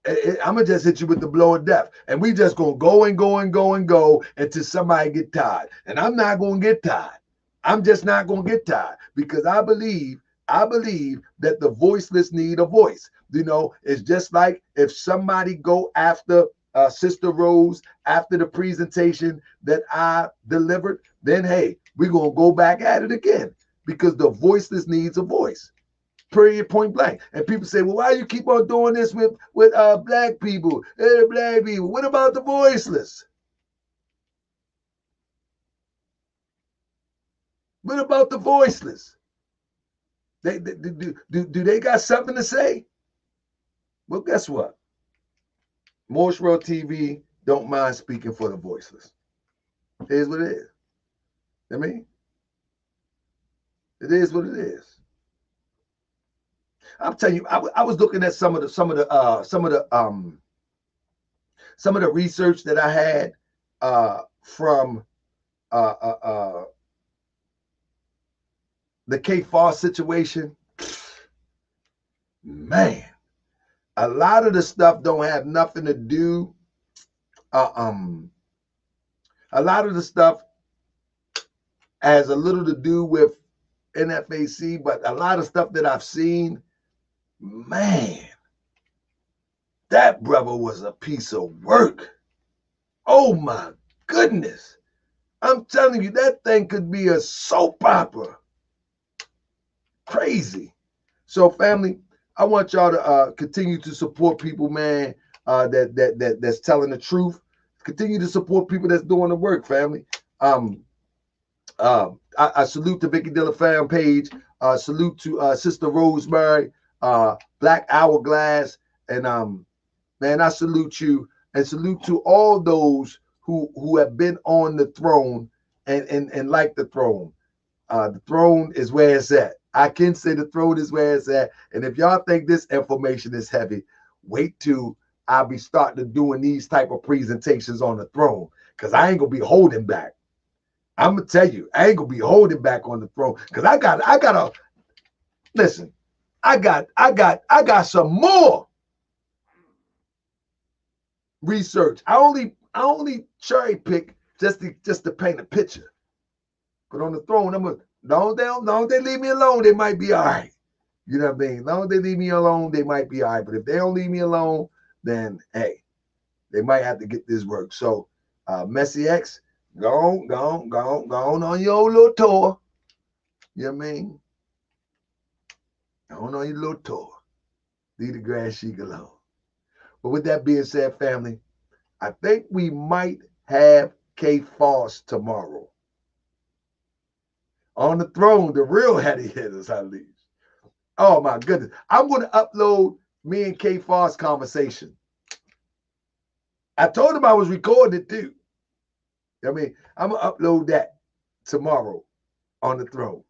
I'm gonna just hit you with the blow of death, and we just gonna go and go and go and go until somebody get tired. And I'm not gonna get tired. I'm just not gonna get tired, because I believe that the voiceless need a voice. You know, it's just like if somebody go after Sister Rose after the presentation that I delivered, then hey, we're gonna go back at it again, because the voiceless needs a voice. Period, point blank. And people say, well, why you keep on doing this with black people? Black people. What about the voiceless? What about the voiceless? Do they got something to say? Well, guess what? Morris World TV don't mind speaking for the voiceless. It is what it is. I mean, it is what it is. I'm telling you, I was looking at some of the research that I had from the Kate Foss situation. Man, a lot of the stuff don't have nothing to do. A lot of the stuff has a little to do with NFAC, but a lot of stuff that I've seen, man, that brother was a piece of work. Oh my goodness. I'm telling you, that thing could be a soap opera. Crazy. So family, I want y'all to continue to support people, man, that's telling the truth. Continue to support people that's doing the work, family. I salute the Vicky Dilla fan page. Salute to Sister Rosemary, Black Hourglass, and man, I salute you, and salute to all those who have been on the throne and like the throne. The throne is where it's at. I can say the throne is where it's at. And if y'all think this information is heavy, wait till I'll be starting doing these type of presentations on the throne, because I ain't gonna be holding back. I'm gonna tell you, I ain't gonna be holding back on the throne, because I gotta listen. I got some more research. I only cherry pick just to paint a picture. But on the throne, don't they leave me alone, they might be all right. You know what I mean? Don't they leave me alone, they might be all right. But if they don't leave me alone, then hey, they might have to get this work. So Messy X, go on your little tour. You know what I mean? Go on your little tour. Leave the grass chic alone. But with that being said, family, I think we might have Kate Foss tomorrow. On the throne, the real heady hitters, at least. Oh my goodness. I'm going to upload me and Kate Foss conversation. I told him I was recording it too. I mean, I'm going to upload that tomorrow on the throne.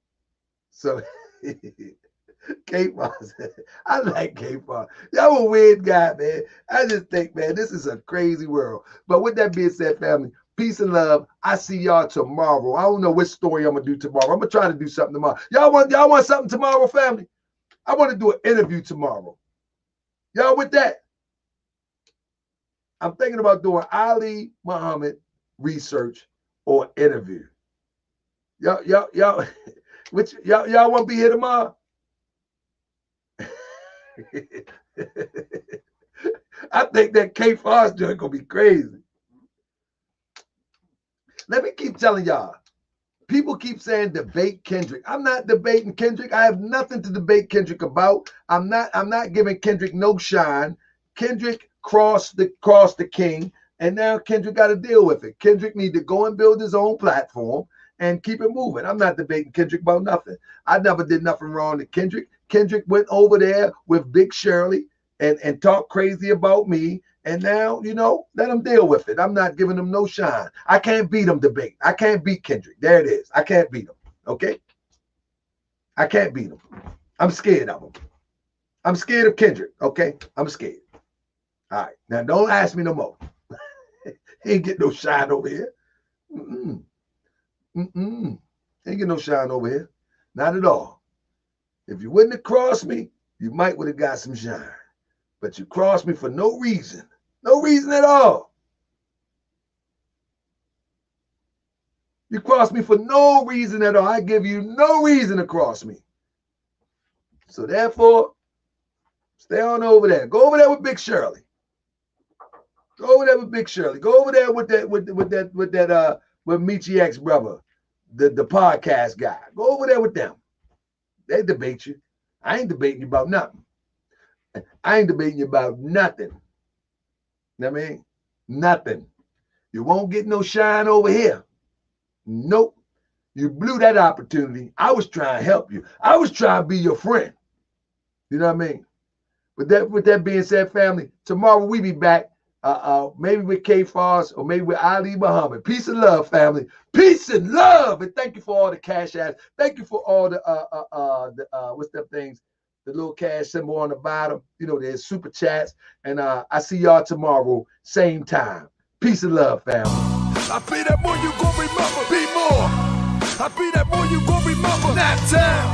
So, Kate Foss, I like Kate Foss. Y'all a weird guy, man. I just think, man, this is a crazy world. But with that being said, family, peace and love. I see y'all tomorrow. I don't know which story I'm gonna do tomorrow. I'm gonna try to do something tomorrow. Y'all want something tomorrow, family? I want to do an interview tomorrow. Y'all with that? I'm thinking about doing Ali Muhammad research or interview. Y'all want to be here tomorrow? I think that Kate Foss joint gonna be crazy. Let me keep telling y'all. People keep saying debate Kendrick. I'm not debating Kendrick. I have nothing to debate Kendrick about. I'm not giving Kendrick no shine. Kendrick crossed the king, and now Kendrick got to deal with it. Kendrick need to go and build his own platform and keep it moving. I'm not debating Kendrick about nothing. I never did nothing wrong to Kendrick. Kendrick went over there with Big Shirley and talked crazy about me. And now, you know, let him deal with it. I'm not giving him no shine. I can't beat him debate. I can't beat Kendrick. There it is. I can't beat him. Okay? I can't beat him. I'm scared of him. I'm scared of Kendrick. Okay? I'm scared. All right. Now, don't ask me no more. He ain't get no shine over here. Ain't get no shine over here. Not at all. If you wouldn't have crossed me, you might would have got some shine. But you crossed me for no reason. No reason at all. You crossed me for no reason at all. I give you no reason to cross me. So therefore, stay on over there. Go over there with Big Shirley. Go over there with Big Shirley. Go over there with Michi X brother, the podcast guy. Go over there with them. They debate you. I ain't debating you about nothing. I ain't debating you about nothing. You know what I mean? Nothing. You won't get no shine over here. Nope. You blew that opportunity. I was trying to help you. I was trying to be your friend. You know what I mean? With that being said, family, tomorrow we be back. Maybe with K Foss or maybe with Ali Muhammad. Peace and love, family. Peace and love. And thank you for all the cash apps. Thank you for all the what's them things? The little cash symbol on the bottom. You know, there's super chats. And I see y'all tomorrow, same time. Peace and love, family. I be that more you gon' remember, be more. I be that more you gon' remember, Nap Town.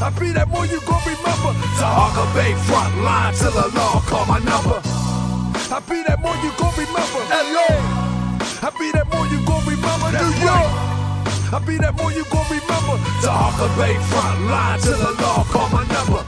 I be that more you gon' remember, Tahaka Bay front line till the law call my number. I be that more you gon' remember, LA. I be that more you gon' remember, New York. I be that more you gon' remember, Tahaka Bay front line till the law call my number.